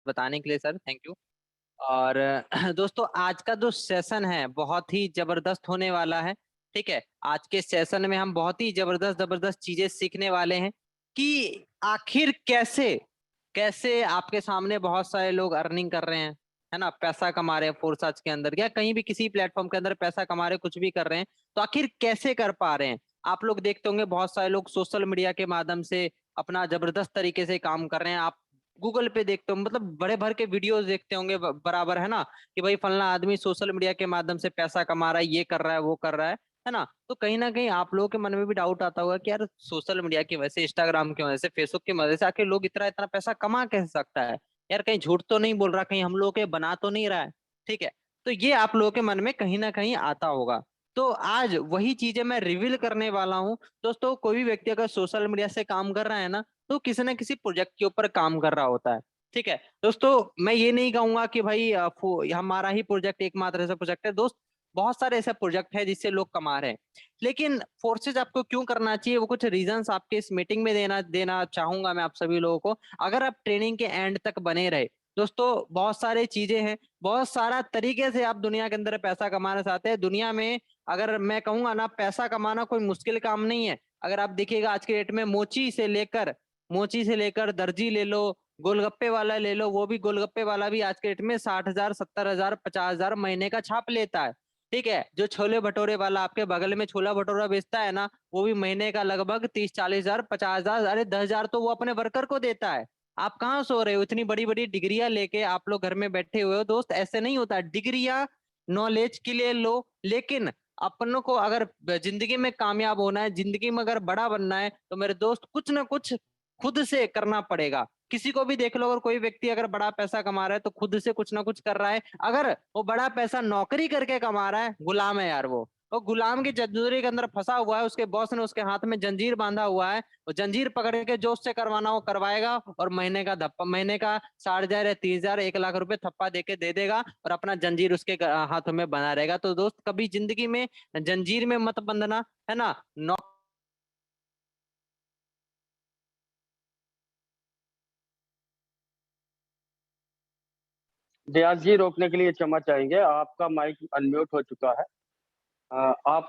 बताने के लिए सर, थैंक यू। और दोस्तों आज का जो सेशन है बहुत ही जबरदस्त होने वाला है। ठीक है, आज के सेशन में हम बहुत ही जबरदस्त जबरदस्त चीजें सीखने वाले हैं कि आखिर कैसे कैसे आपके सामने बहुत सारे लोग अर्निंग कर रहे हैं, है ना, पैसा कमा रहे हैं फोरसाज के अंदर या कहीं भी किसी प्लेटफॉर्म के अंदर पैसा कमा रहे हैं, कुछ भी कर रहे हैं। तो आखिर कैसे कर पा रहे हैं? आप लोग देखते होंगे बहुत सारे लोग सोशल मीडिया के माध्यम से अपना जबरदस्त तरीके से काम कर रहे हैं। आप गूगल पे देखते हो, मतलब बड़े भर के वीडियोस देखते होंगे बराबर, है ना, कि भाई फलना आदमी सोशल मीडिया के माध्यम से पैसा कमा रहा है, ये कर रहा है, वो कर रहा है ना। तो कहीं ना कहीं आप लोगों के मन में भी डाउट आता होगा कि यार सोशल मीडिया की वजह से, इंस्टाग्राम की वजह से, फेसबुक की वजह से आखिर लोग इतना इतना पैसा कमा कैसे सकता है? यार कहीं झूठ तो नहीं बोल रहा, कहीं हम लोग के बना तो नहीं रहा है? ठीक है, तो ये आप लोगों के मन में कहीं ना कहीं आता होगा। तो आज वही चीजें मैं रिवील करने वाला हूँ। दोस्तों कोई भी व्यक्ति अगर सोशल मीडिया से काम कर रहा है ना, तो किसी ना किसी प्रोजेक्ट के ऊपर काम कर रहा होता है। ठीक है दोस्तों, मैं ये नहीं कहूंगा कि भाई हमारा ही प्रोजेक्ट एकमात्र ऐसा प्रोजेक्ट है। दोस्त बहुत सारे ऐसे प्रोजेक्ट है जिससे लोग कमा रहे हैं, लेकिन फोर्सेज आपको क्यों करना चाहिए वो कुछ रीजंस आपके इस मीटिंग में देना देना चाहूंगा मैं आप सभी लोगों को, अगर आप ट्रेनिंग के एंड तक बने रहे। दोस्तों बहुत सारे चीजें हैं, बहुत सारा तरीके से आप दुनिया के अंदर पैसा कमाना चाहते हैं। दुनिया में अगर मैं कहूंगा ना, पैसा कमाना कोई मुश्किल काम नहीं है। अगर आप देखिएगा आज के डेट में मोची से लेकर दर्जी ले लो, गोलगप्पे वाला ले लो, वो भी गोलगप्पे वाला भी आज के डेट में 60,000, 70,000, 50,000 महीने का छाप लेता है। ठीक है, जो छोले भटोरे वाला आपके बगल में छोला भटोरा बेचता है ना, वो भी महीने का लगभग 30-40,000, 50,000, अरे 10,000 तो वो अपने वर्कर को देता है। आप कहाँ सो रहे हो? इतनी बड़ी बड़ी डिग्रियां लेके आप लोग घर में बैठे हुए हो। दोस्त ऐसे नहीं होता, डिग्रियां नॉलेज के लिए लो, लेकिन अपनों को अगर जिंदगी में कामयाब होना है, जिंदगी में अगर बड़ा बनना है, तो मेरे दोस्त कुछ ना कुछ खुद से करना पड़ेगा। किसी को भी देख लो, अगर कोई व्यक्ति अगर बड़ा पैसा कमा रहा है तो खुद से कुछ ना कुछ कर रहा है। अगर वो बड़ा पैसा नौकरी करके कमा रहा है, गुलाम है यार वो गुलाम की जंजीर के अंदर फंसा हुआ है। उसके बॉस ने उसके हाथ में जंजीर बांधा हुआ है, वो जंजीर पकड़ के जो उससे करवाना वो करवाएगा, और महीने का 60,000 या 30,000, 1 लाख रुपए थप्पा दे के दे देगा, और अपना जंजीर उसके हाथों में बना रहेगा। तो दोस्त कभी जिंदगी में जंजीर में मत बंधना, है ना। व्यास जी, रोकने के लिए क्षमा चाहेंगे, आपका माइक अनम्यूट हो चुका है। आप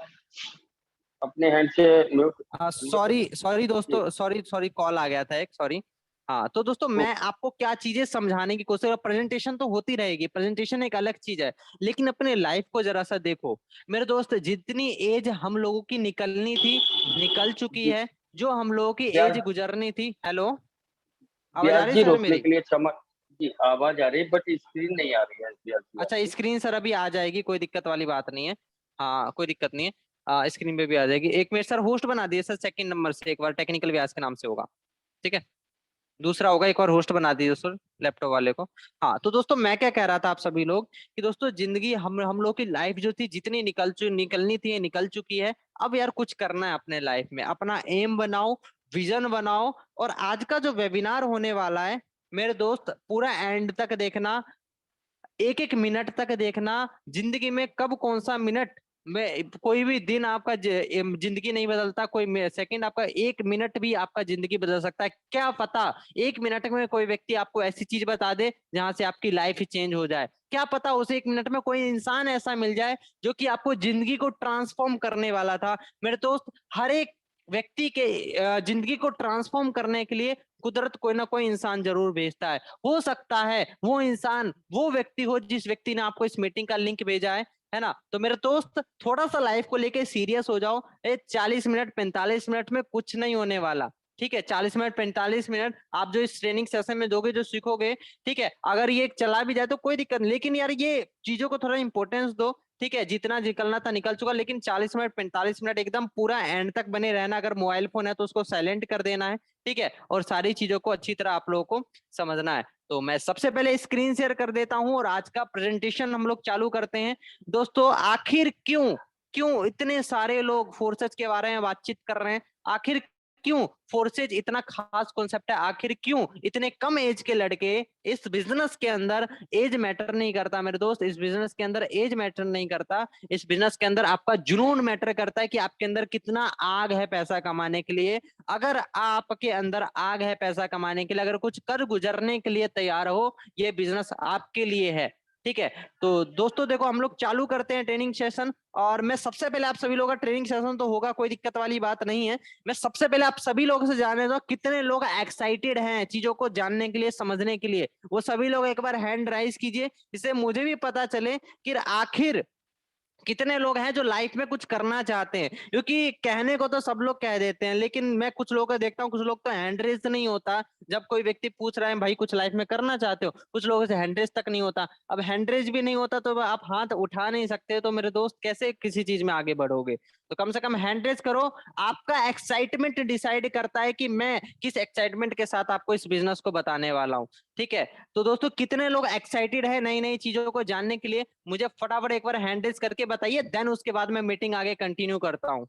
अपने हैंड से म्यूट म्यूट सॉरी सॉरी जी। दोस्तों, सॉरी सॉरी, कॉल आ गया था एक, सॉरी। हाँ तो दोस्तों ओ, मैं आपको क्या चीजें समझाने की कोशिश, प्रेजेंटेशन तो होती रहेगी, प्रेजेंटेशन एक अलग चीज है, लेकिन अपने लाइफ को जरा सा देखो। मेरे दोस्त जितनी एज हम लोगों की निकलनी थी निकल चुकी जी। है, जो हम लोगों की एज व्यास गुजरनी थी। हेलो, आवाज आ व्यास रही है जी, सर रोकने मेरी? के लिए क्षमा। जी, आवाज आ रही है बट स्क्रीन नहीं आ रही है व्यास जी अच्छा आपकी। स्क्रीन सर अभी आ जाएगी, कोई दिक्कत वाली बात नहीं है। हाँ कोई दिक्कत नहीं है, स्क्रीन पे भी आ जाएगी। एक मिनट सर, होस्ट बना दिए सर सेकंड नंबर से, एक बार टेक्निकल व्यास के नाम से होगा। ठीक है, दूसरा होगा, एक और होस्ट बना दीजिए दोस्तों लैपटॉप वाले को। हाँ तो दोस्तों मैं क्या कह रहा था आप सभी लोग, कि दोस्तों जिंदगी हम लोग की लाइफ जो थी, जितनी निकलनी थी निकल चुकी है। अब यार कुछ करना है अपने लाइफ में, अपना एम बनाओ, विजन बनाओ। और आज का जो वेबिनार होने वाला है मेरे दोस्त, पूरा एंड तक देखना, एक एक मिनट तक देखना। जिंदगी में कब कौन सा मिनट में, कोई भी दिन आपका जिंदगी नहीं बदलता, कोई सेकंड आपका, एक मिनट भी आपका जिंदगी बदल सकता है। क्या पता एक मिनट में कोई व्यक्ति आपको ऐसी चीज बता दे जहां से आपकी लाइफ ही चेंज हो जाए। क्या पता उस एक मिनट में कोई इंसान ऐसा मिल जाए जो कि आपको जिंदगी को ट्रांसफॉर्म करने वाला था। मेरे दोस्त हर एक व्यक्ति के जिंदगी को ट्रांसफॉर्म करने के लिए कुदरत कोई ना कोई इंसान जरूर भेजता है। हो सकता है वो इंसान वो व्यक्ति हो जिस व्यक्ति ने आपको इस मीटिंग का लिंक भेजा है ना। तो मेरे दोस्त थोड़ा सा लाइफ को लेके सीरियस हो जाओ। 40 मिनट 45 मिनट में कुछ नहीं होने वाला। ठीक है, 40 मिनट 45 मिनट आप जो इस ट्रेनिंग सेशन में दोगे, जो सीखोगे, ठीक है, अगर ये चला भी जाए तो कोई दिक्कत नहीं, लेकिन यार ये चीजों को थोड़ा इंपॉर्टेंस दो। ठीक है, जितना निकलना था निकल चुका, लेकिन 40 मिनट 45 मिनट एकदम पूरा एंड तक बने रहना। अगर मोबाइल फोन है तो उसको साइलेंट कर देना है। ठीक है, और सारी चीजों को अच्छी तरह आप लोगों को समझना है। तो मैं सबसे पहले स्क्रीन शेयर कर देता हूं और आज का प्रेजेंटेशन हम लोग चालू करते हैं। दोस्तों आखिर क्यों क्यों इतने सारे लोग फोर्सेस के बारे में बातचीत कर रहे हैं? आखिर क्यों फोर्सेज इतना खास कॉन्सेप्ट है, आखिर क्यों इतने कम एज के लड़के इस बिजनेस के अंदर, एज मैटर नहीं करता मेरे दोस्त, इस बिजनेस के अंदर एज मैटर नहीं करता, इस बिजनेस के अंदर आपका जुनून मैटर करता है कि आपके अंदर कितना आग है पैसा कमाने के लिए। अगर आपके अंदर आग है पैसा कमाने के लिए, अगर कुछ कर गुजरने के लिए तैयार हो, ये बिजनेस आपके लिए है। ठीक है, तो दोस्तों देखो हम लोग चालू करते हैं ट्रेनिंग सेशन। और मैं सबसे पहले आप सभी लोगों का ट्रेनिंग सेशन तो होगा, कोई दिक्कत वाली बात नहीं है। मैं सबसे पहले आप सभी लोगों से जानने दो कितने लोग एक्साइटेड हैं चीजों को जानने के लिए, समझने के लिए। वो सभी लोग एक बार हैंड राइज कीजिए, जिससे मुझे भी पता चले कि आखिर कितने लोग हैं जो लाइफ में कुछ करना चाहते हैं। क्योंकि कहने को तो सब लोग कह देते हैं, लेकिन मैं कुछ लोगों को देखता हूँ, कुछ लोग तो हैंड रेज नहीं होता जब कोई व्यक्ति पूछ रहा है भाई कुछ लाइफ में करना चाहते हो, कुछ लोगों से हैंड रेज तक नहीं होता। अब हैंड रेज भी नहीं होता तो आप हाथ उठा नहीं सकते, तो मेरे दोस्त कैसे किसी चीज में आगे बढ़ोगे? तो कम से कम हैंड रेज करो। आपका एक्साइटमेंट डिसाइड करता है कि मैं किस एक्साइटमेंट के साथ आपको इस बिजनेस को बताने वाला हूँ। ठीक है, तो दोस्तों कितने लोग एक्साइटेड है नई नई चीजों को जानने के लिए, मुझे फटाफट एक बार हैंड रेज करके बताइए, देन उसके बाद मैं मीटिंग आगे कंटिन्यू करता हूँ।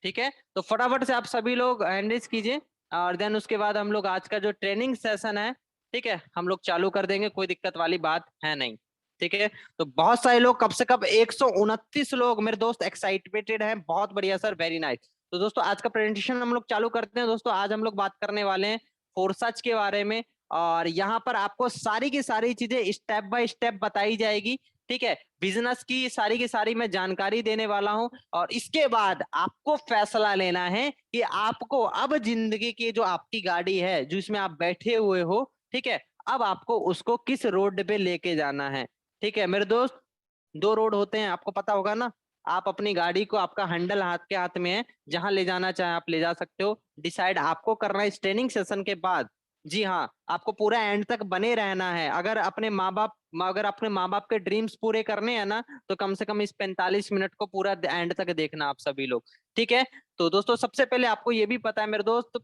ठीक है, तो फटाफट से आप सभी लोग हैंड रेज कीजिए, और देन उसके बाद हम लोग आज का जो ट्रेनिंग सेशन है, ठीक है, हम लोग चालू कर देंगे, कोई दिक्कत वाली बात है नहीं। ठीक है, तो बहुत सारे लोग, कम से कम 129 लोग मेरे दोस्त एक्साइटेड हैं, बहुत बढ़िया सर, वेरी नाइस। तो दोस्तों आज का प्रेजेंटेशन हम लोग चालू करते हैं। दोस्तों आज हम लोग बात करने वाले हैं फोर्सज के बारे में, और यहाँ पर आपको सारी की सारी चीजें स्टेप बाय स्टेप बताई जाएगी। ठीक है, बिजनेस की सारी मैं जानकारी देने वाला हूं, और इसके बाद आपको फैसला लेना है कि आपको अब जिंदगी की जो आपकी गाड़ी है, जो इसमें आप बैठे हुए हो, ठीक है, अब आपको उसको किस रोड पे लेके जाना है। ठीक है मेरे दोस्त, दो रोड होते हैं, आपको पता होगा ना। आप अपनी गाड़ी को, आपका हैंडल हाथ के हाथ में है, जहां ले जाना चाहे आप ले जा सकते हो। डिसाइड आपको करना है इस ट्रेनिंग सेशन के बाद। जी हाँ, आपको पूरा एंड तक बने रहना है। अगर अपने माँ बाप के ड्रीम्स पूरे करने हैं ना, तो कम से कम इस 45 मिनट को पूरा एंड तक देखना आप सभी लोग। ठीक है, तो दोस्तों सबसे पहले आपको ये भी पता है मेरे दोस्त,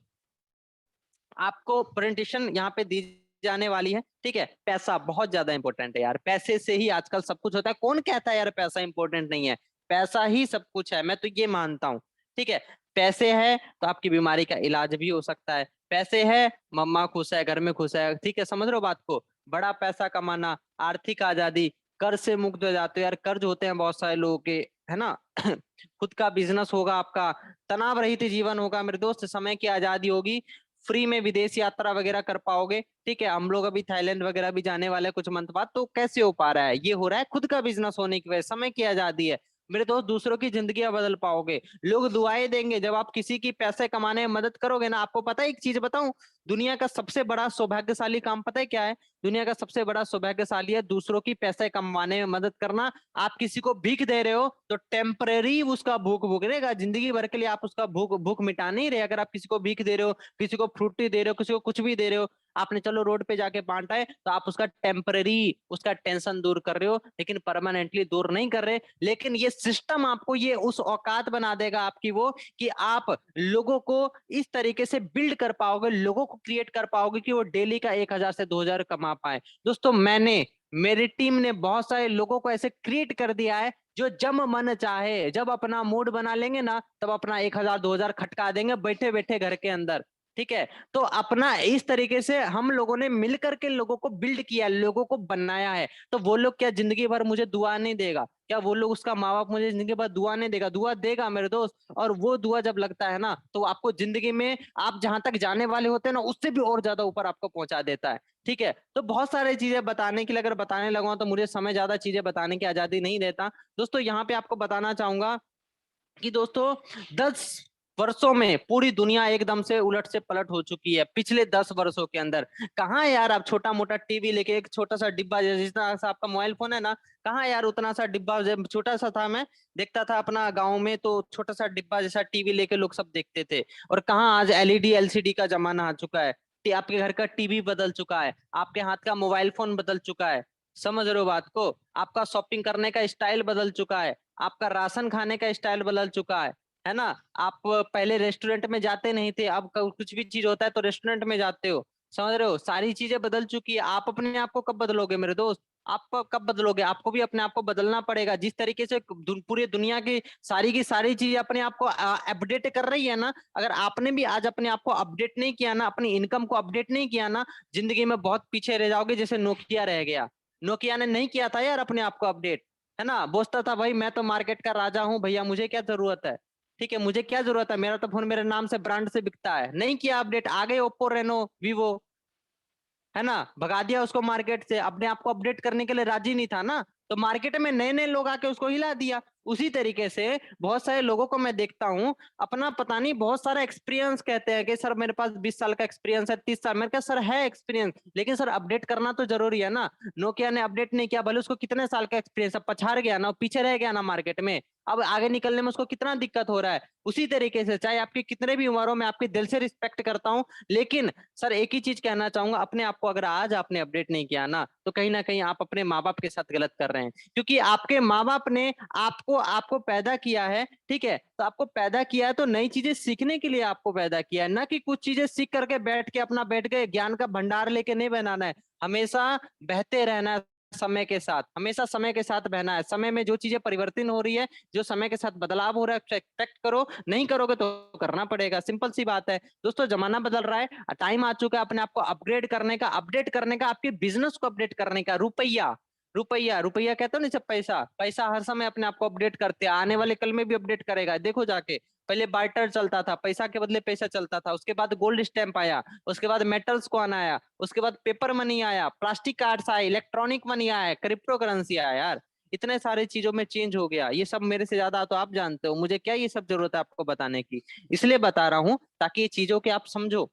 आपको प्रेजेंटेशन यहाँ पे दी जाने वाली है। ठीक है, पैसा बहुत ज्यादा इंपॉर्टेंट है यार, पैसे से ही आजकल सब कुछ होता है। कौन कहता है यार पैसा इंपॉर्टेंट नहीं है? पैसा ही सब कुछ है, मैं तो ये मानता हूँ। ठीक है, पैसे है तो आपकी बीमारी का इलाज भी हो सकता है, पैसे है मम्मा खुश है, घर में खुश है। ठीक है, समझ रहे हो बात को? बड़ा पैसा कमाना, आर्थिक आजादी, कर्ज से मुक्त हो जाते हो यार, कर्ज होते हैं बहुत सारे लोगों के, है ना। खुद का बिजनेस होगा आपका, तनाव रहित जीवन होगा मेरे दोस्त, समय की आजादी होगी, फ्री में विदेश यात्रा वगैरह कर पाओगे। ठीक है, हम लोग अभी थाईलैंड वगैरह भी जाने वाले हैं कुछ मंथ बाद। तो कैसे हो पा रहा है? ये हो रहा है खुद का बिजनेस होने की वजह, समय की आजादी है मेरे दोस्त। दूसरों की जिंदगी बदल पाओगे, लोग दुआएं देंगे जब आप किसी की पैसे कमाने में मदद करोगे ना। आपको पता है एक चीज बताऊं, दुनिया का सबसे बड़ा सौभाग्यशाली काम पता है क्या है? दुनिया का सबसे बड़ा सौभाग्यशाली है दूसरों की पैसे कमाने में मदद करना। आप किसी को भीख दे रहे हो तो टेम्परेरी उसका भूख भूख रहेगा, जिंदगी भर के लिए आप उसका भूख भूख मिटा नहीं रहे। अगर आप किसी को भीख दे रहे हो, किसी को फ्रूटी दे रहे हो, किसी को कुछ भी दे रहे हो, आपने चलो रोड पे जाके बांटा है, तो आप उसका टेम्परेरी उसका टेंशन दूर कर रहे हो, लेकिन परमानेंटली दूर नहीं कर रहे। लेकिन ये सिस्टम आपको ये उस औकात बना देगा आपकी वो, कि आप लोगों को इस तरीके से बिल्ड कर पाओगे, लोगों को क्रिएट कर पाओगे कि वो डेली का 1,000 से 2,000 कमा पाए। दोस्तों मेरी टीम ने बहुत सारे लोगों को ऐसे क्रिएट कर दिया है, जो जब मन चाहे, जब अपना मूड बना लेंगे ना, तब अपना 1,000 2,000 खटका देंगे बैठे बैठे घर के अंदर। ठीक है, तो अपना इस तरीके से हम लोगों ने मिलकर के लोगों को बिल्ड किया, लोगों को बनाया है। तो वो लोग क्या जिंदगी भर मुझे दुआ नहीं देगा क्या? वो लोग, उसका माँ बाप मुझे जिंदगी भर दुआ नहीं देगा? दुआ देगा मेरे दोस्त। और वो दुआ जब लगता है ना, तो आपको जिंदगी में आप जहां तक जाने वाले होते हैं ना, उससे भी और ज्यादा ऊपर आपको पहुंचा देता है। ठीक है, तो बहुत सारी चीजें बताने के लिए, अगर बताने लगा तो मुझे समय ज्यादा चीजें बताने की आजादी नहीं देता। दोस्तों यहाँ पे आपको बताना चाहूंगा कि दोस्तों 10 वर्षों में पूरी दुनिया एकदम से उलट से पलट हो चुकी है। पिछले 10 वर्षों के अंदर कहाँ यार आप छोटा मोटा टीवी लेके, एक छोटा सा डिब्बा जितना सा आपका मोबाइल फोन है ना, कहाँ यार उतना सा डिब्बा, जब छोटा सा था मैं देखता था अपना गांव में, तो छोटा सा डिब्बा जैसा टीवी लेके लोग सब देखते थे। और कहाँ आज एलईडी एलसीडी का जमाना आ चुका है। आपके घर का टीवी बदल चुका है, आपके हाथ का मोबाइल फोन बदल चुका है। समझ रहे हो बात को? आपका शॉपिंग करने का स्टाइल बदल चुका है, आपका राशन खाने का स्टाइल बदल चुका है ना। आप पहले रेस्टोरेंट में जाते नहीं थे, अब कुछ भी चीज होता है तो रेस्टोरेंट में जाते हो। समझ रहे हो? सारी चीजें बदल चुकी है। आप अपने आप को कब बदलोगे मेरे दोस्त? आप कब बदलोगे? आपको भी अपने आप को बदलना पड़ेगा। जिस तरीके से पूरी दुनिया की सारी चीजें अपने आप को अपडेट कर रही है ना, अगर आपने भी आज अपने आप को अपडेट नहीं किया ना, अपनी इनकम को अपडेट नहीं किया ना, जिंदगी में बहुत पीछे रह जाओगे, जैसे नोकिया रह गया। नोकिया ने नहीं किया था यार अपने आप को अपडेट, है ना, बोलता था भाई मैं तो मार्केट का राजा हूँ भैया, मुझे क्या जरूरत है, ठीक है, मुझे क्या जरूरत है, मेरा तो फोन मेरे नाम से ब्रांड से बिकता है। नहीं किया अपडेट, आ गए ओप्पो, रेनो, वीवो, है ना, भगा दिया उसको मार्केट से, अपने आप को अपडेट करने के लिए राजी नहीं था ना, तो मार्केट में नए नए लोग आके उसको हिला दिया। उसी तरीके से बहुत सारे लोगों को मैं देखता हूँ, अपना पता नहीं बहुत सारा एक्सपीरियंस कहते हैं कि सर मेरे पास 20 साल का एक्सपीरियंस है, 30 साल, मेरे का सर है एक्सपीरियंस, लेकिन सर अपडेट करना तो जरूरी है ना। नोकिया ने अपडेट नहीं किया, भले उसको कितने साल का एक्सपीरियंस है, पछाड़ गया ना, पीछे रह गया ना मार्केट में, अब आगे निकलने में उसको कितना दिक्कत हो रहा है। उसी तरीके से चाहे आपकी कितने भी उम्र हो, मैं आपकी दिल से रिस्पेक्ट करता हूँ, लेकिन सर एक ही चीज कहना चाहूंगा, अपने आप को अगर आज आपने अपडेट नहीं किया ना, तो कहीं ना कहीं आप अपने माँ बाप के साथ गलत कर रहे हैं, क्योंकि आपके माँ बाप ने आपको आपको पैदा किया है, ठीक है, तो आपको पैदा किया है तो नई चीजें सीखने के लिए आपको पैदा किया है, ना कि कुछ चीजें सीख करके बैठ के अपना बैठ गए ज्ञान का भंडार लेके नहीं बनाना है। हमेशा बहते रहना है समय के साथ, हमेशा समय के साथ बहना है। समय में जो चीजें परिवर्तन हो रही है, जो समय के साथ बदलाव हो रहा है, एक्सपेक्ट करो, नहीं करोगे तो करना पड़ेगा, सिंपल सी बात है। दोस्तों जमाना बदल रहा है, टाइम आ चुका है अपने आप को अपग्रेड करने का, अपडेट करने का, आपके बिजनेस को अपडेट करने का। रुपया रुपया रुपया कहते हो ना, सब पैसा पैसा हर समय अपने आप को अपडेट करते हैं, आने वाले कल में भी अपडेट करेगा, देखो जाके। पहले बार्टर चलता था, पैसा के बदले पैसा चलता था, उसके बाद गोल्ड स्टैंप आया, उसके बाद मेटल्स कॉइन आया, उसके बाद पेपर मनी आया, प्लास्टिक कार्ड्स आए, इलेक्ट्रॉनिक मनी आया, क्रिप्टो करेंसी आया। यार इतने सारे चीजों में चेंज हो गया, ये सब मेरे से ज्यादा तो आप जानते हो, मुझे क्या ये सब जरूरत है आपको बताने की। इसलिए बता रहा हूँ ताकि ये चीजों के आप समझो।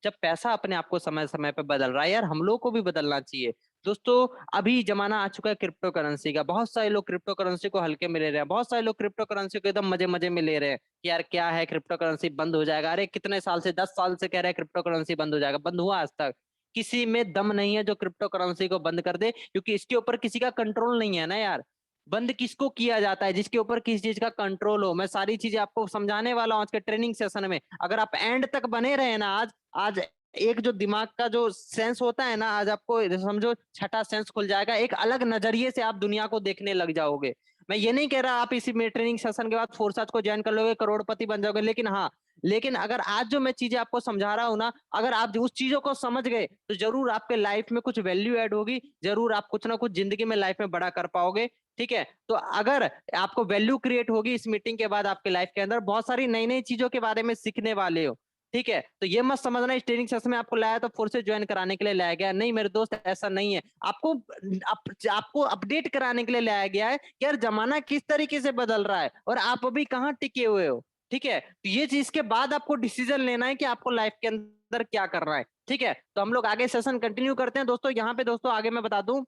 जब पैसा अपने आप को समय समय पे बदल रहा है, यार हम लोग को भी बदलना चाहिए। दोस्तों अभी जमाना आ चुका है क्रिप्टो करेंसी का, बहुत सारे लोग क्रिप्टो करेंसी को हल्के में ले रहे हैं, बहुत सारे लोग क्रिप्टो करेंसी को एकदम मजे मजे में ले रहे हैं कि यार क्या है, क्रिप्टो करेंसी बंद हो जाएगा। अरे कितने साल से, 10 साल से कह रहे हैं क्रिप्टो करेंसी बंद हो जाएगा, बंद हुआ आज तक? किसी में दम नहीं है जो क्रिप्टो करेंसी को बंद कर दे, क्योंकि इसके ऊपर किसी का कंट्रोल नहीं है ना यार। बंद किसको किया जाता है? जिसके ऊपर किसी चीज का कंट्रोल हो। मैं सारी चीजें आपको समझाने वाला हूँ आज के ट्रेनिंग सेशन में, अगर आप एंड तक बने रहे ना, आज आज एक जो दिमाग का जो सेंस होता है ना, आज आपको समझो छठा सेंस खुल जाएगा, एक अलग नजरिए से आप दुनिया को देखने लग जाओगे। मैं ये नहीं कह रहा आप इसी में ट्रेनिंग सेशन के बाद फोर्साज को ज्वाइन कर लोगे करोड़पति बन जाओगे, लेकिन हाँ, लेकिन अगर आज जो मैं चीजें आपको समझा रहा हूँ ना, अगर आप उस चीजों को समझ गए तो जरूर आपके लाइफ में कुछ वैल्यू ऐड होगी, जरूर आप कुछ ना कुछ जिंदगी में लाइफ में बड़ा कर पाओगे। ठीक है, तो अगर आपको वैल्यू क्रिएट होगी इस मीटिंग के बाद, आपके लाइफ के अंदर बहुत सारी नई नई चीजों के बारे में सीखने वाले हो। ठीक है, तो ये मत समझना इस ट्रेनिंग सेशन में आपको लाया तो फोर्सेज ज्वाइन कराने के लिए लाया गया, नहीं मेरे दोस्त, ऐसा नहीं है। आपको अपडेट कराने के लिए लाया गया है कि यार जमाना किस तरीके से बदल रहा है और आप अभी कहाँ टिके हुए हो। ठीक है, तो ये चीज के बाद आपको डिसीजन लेना है कि आपको लाइफ के अंदर क्या करना है। ठीक है, तो हम लोग आगे सेशन कंटिन्यू करते हैं दोस्तों। यहाँ पे दोस्तों आगे मैं बता दूं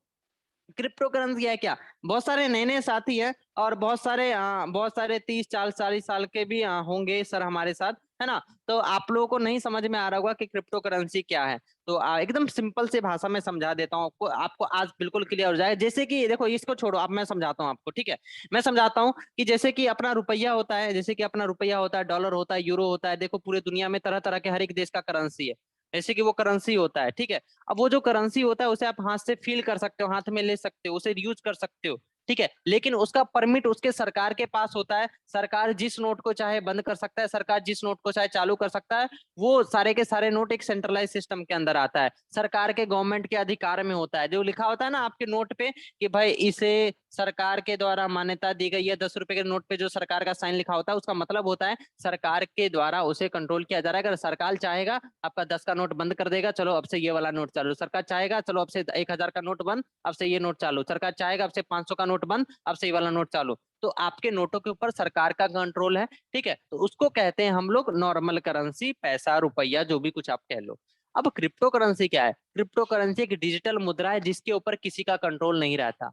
क्रिप्टो करेंसी है क्या, बहुत सारे नए नए साथी हैं और बहुत सारे 30 40 40 साल के भी होंगे सर हमारे साथ, है ना। तो आप लोगों को नहीं समझ में आ रहा होगा कि क्रिप्टो करेंसी क्या है, तो एकदम सिंपल से भाषा में समझा देता हूँ आपको, आपको आज बिल्कुल क्लियर हो जाएगा। जैसे कि देखो, इसको छोड़ो, अब मैं समझाता हूँ आपको, ठीक है। मैं समझाता हूँ कि जैसे कि अपना रुपया होता है, जैसे कि अपना रुपया होता है, डॉलर होता है, यूरो होता है, देखो पूरे दुनिया में तरह तरह के हर एक देश का करेंसी है, जैसे कि वो करेंसी होता है। ठीक है, अब वो जो करेंसी होता है उसे आप हाथ से फील कर सकते हो, हाथ में ले सकते हो, उसे यूज कर सकते हो। ठीक है, लेकिन उसका परमिट उसके सरकार के पास होता है, सरकार जिस नोट को चाहे बंद कर सकता है, सरकार जिस नोट को चाहे चालू कर सकता है। वो सारे के सारे नोट एक सेंट्रलाइज सिस्टम के अंदर आता है, सरकार के गवर्नमेंट के अधिकार में होता है। जो लिखा होता है ना आपके नोट पे कि भाई इसे सरकार के द्वारा मान्यता दी गई है, 10 रुपए के नोट पे जो सरकार का साइन लिखा होता है, उसका मतलब होता है सरकार के द्वारा उसे कंट्रोल किया जा रहा है। अगर सरकार चाहेगा आपका 10 का नोट बंद कर देगा, चलो अब से ये वाला नोट चालू, सरकार चाहेगा चलो अब से 1,000 का नोट बंद, अब से ये नोट चालू, सरकार चाहेगा अब से 500 का नोट बंद, अब से ये वाला नोट चालू। तो आपके नोटों के ऊपर सरकार का कंट्रोल है। ठीक है, तो उसको कहते हैं हम लोग नॉर्मल करेंसी, पैसा, रुपया, जो भी कुछ आप कह लो। अब क्रिप्टो करेंसी क्या है? क्रिप्टो करेंसी एक डिजिटल मुद्रा है जिसके ऊपर किसी का कंट्रोल नहीं रहता।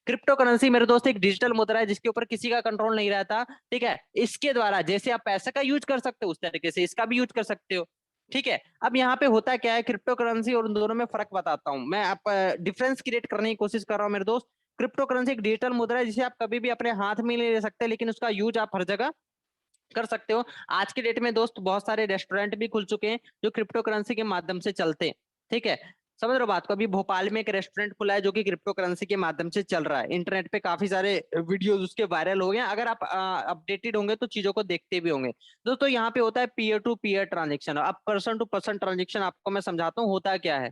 क्रिप्टो करेंसी मेरे दोस्त एक डिजिटल मुद्रा है जिसके ऊपर किसी का कंट्रोल नहीं रहता। ठीक है, इसके द्वारा जैसे आप पैसे का यूज कर सकते हो उस तरीके से इसका भी यूज कर सकते हो। ठीक है, अब यहाँ पे होता क्या है, क्रिप्टो करेंसी और उन दोनों में फर्क बताता हूँ मैं, आप डिफरेंस क्रिएट करने की कोशिश कर रहा हूँ मेरे दोस्त। क्रिप्टो करेंसी एक डिजिटल मुद्रा है जिसे आप कभी भी अपने हाथ में नहीं ले सकते, लेकिन उसका यूज आप हर जगह कर सकते हो। आज के डेट में दोस्त बहुत सारे रेस्टोरेंट भी खुल चुके हैं जो क्रिप्टो करेंसी के माध्यम से चलते हैं। ठीक है, समझ रहे हो बात को। अभी भोपाल में एक रेस्टोरेंट खुला है जो कि क्रिप्टो करेंसी के माध्यम से चल रहा है, इंटरनेट पे काफी सारे वीडियोस उसके वायरल हो गए हैं। अगर आप अपडेटेड होंगे तो चीजों को देखते भी होंगे दोस्तों। यहाँ पे होता है पीयर टू पीयर ट्रांजेक्शन। अब पर्सन टू पर्सन ट्रांजेक्शन आपको मैं समझाता हूँ होता क्या है।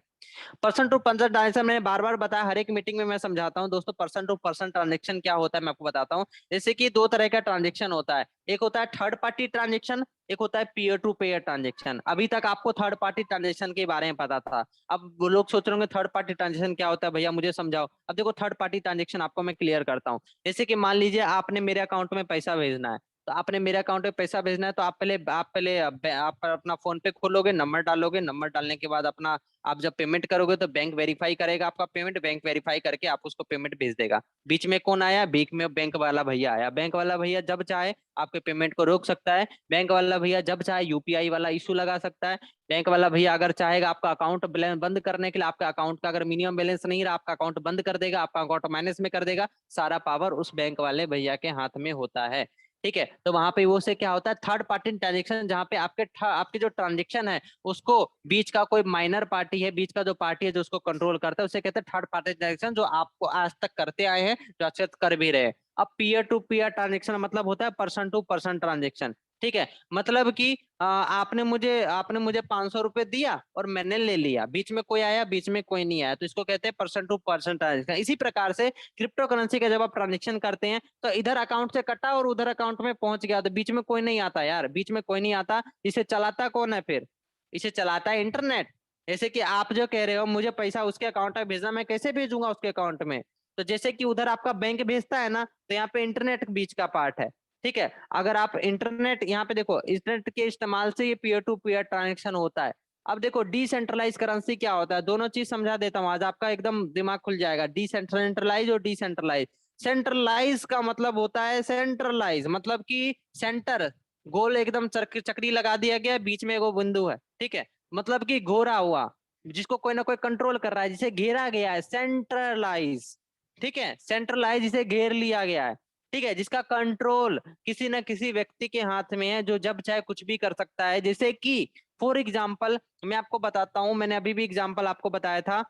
पर्सन टू पर्सन ट्रांजेक्शन मैंने बार बार बताया, हर एक मीटिंग में मैं समझाता हूँ दोस्तों। पर्सन टू पर्सन ट्रांजेक्शन क्या होता है मैं आपको बताता हूँ। जैसे कि दो तरह का ट्रांजेक्शन होता है, एक होता है थर्ड पार्टी ट्रांजेक्शन, एक होता है पीयर टू पीयर ट्रांजेक्शन। अभी तक आपको थर्ड पार्टी ट्रांजेक्शन के बारे में पता था। अब वो लोग सोच रहे होंगे थर्ड पार्टी ट्रांजेक्शन क्या होता है, भैया मुझे समझाओ। अब देखो थर्ड पार्टी ट्रांजेक्शन आपको मैं क्लियर करता हूँ। जैसे कि मान लीजिए आपने मेरे अकाउंट में पैसा भेजना है, तो आपने मेरे अकाउंट में पैसा भेजना है तो आप अपना फोन पे खोलोगे, नंबर डालोगे, नंबर डालने के बाद अपना आप जब पेमेंट करोगे तो बैंक वेरीफाई करेगा आपका पेमेंट, बैंक वेरीफाई करके आप उसको पेमेंट भेज देगा। बीच में कौन आया, बीच में बैंक वाला भैया आया। बैंक वाला भैया जब चाहे आपके पेमेंट को रोक सकता है, बैंक वाला भैया जब चाहे यूपीआई वाला इशू लगा सकता है। बैंक वाला भैया अगर चाहेगा आपका अकाउंट बंद करने के लिए, आपका अकाउंट का अगर मिनिमम बैलेंस नहीं रहा, आपका अकाउंट बंद कर देगा, आपका अकाउंट माइनस में कर देगा। सारा पावर उस बैंक वाले भैया के हाथ में होता है। ठीक है, तो वहां पे वो से क्या होता है, थर्ड पार्टी ट्रांजेक्शन, जहां पे आपके जो ट्रांजेक्शन है उसको बीच का कोई माइनर पार्टी है, बीच का जो पार्टी है जो उसको कंट्रोल करता है, उसे कहते हैं थर्ड पार्टी ट्रांजेक्शन, जो आपको आज तक करते आए हैं, जो अच्छे कर भी रहे हैं। अब पीयर टू पीयर ट्रांजेक्शन मतलब होता है पर्सन टू पर्सन ट्रांजेक्शन। ठीक है, मतलब कि आपने मुझे 500 रुपए दिया और मैंने ले लिया, बीच में कोई आया, बीच में कोई नहीं आया, तो इसको कहते हैं पर्सन टू पर्सन ट्रांजेक्शन। इसी प्रकार से क्रिप्टो करेंसी का जब आप ट्रांजेक्शन करते हैं तो इधर अकाउंट से कटा और उधर अकाउंट में पहुंच गया, तो बीच में कोई नहीं आता यार, बीच में कोई नहीं आता। इसे चलाता कौन है फिर, इसे चलाता है इंटरनेट। जैसे कि आप जो कह रहे हो मुझे पैसा उसके अकाउंट में भेजना, मैं कैसे भेजूंगा उसके अकाउंट में। तो जैसे कि उधर आपका बैंक भेजता है ना, तो यहाँ पे इंटरनेट बीच का पार्ट है। ठीक है, अगर आप इंटरनेट यहाँ पे देखो, इंटरनेट के इस्तेमाल से ये पीयर टू पीयर ट्रांजेक्शन होता है। अब देखो डिसेंट्रलाइज करेंसी क्या होता है, दोनों चीज समझा देता हूँ, आज आपका एकदम दिमाग खुल जाएगा। डिसेंट्रलाइज और डिसेंट्रलाइज। सेंट्रलाइज का मतलब होता है सेंट्रलाइज, मतलब कि सेंटर, गोल एकदम चक्री लगा दिया गया, बीच में वो बिंदु है। ठीक है, मतलब कि घोरा हुआ, जिसको कोई ना कोई कंट्रोल कर रहा है, जिसे घेरा गया है, सेंट्रलाइज। ठीक है, सेंट्रलाइज जिसे घेर लिया गया है। ठीक है, जिसका कंट्रोल किसी न किसी व्यक्ति के हाथ में है, जो जब चाहे कुछ भी कर सकता है। जैसे कि फॉर एग्जाम्पल मैं आपको बताता हूं, मैंने अभी भी एग्जाम्पल आपको बताया था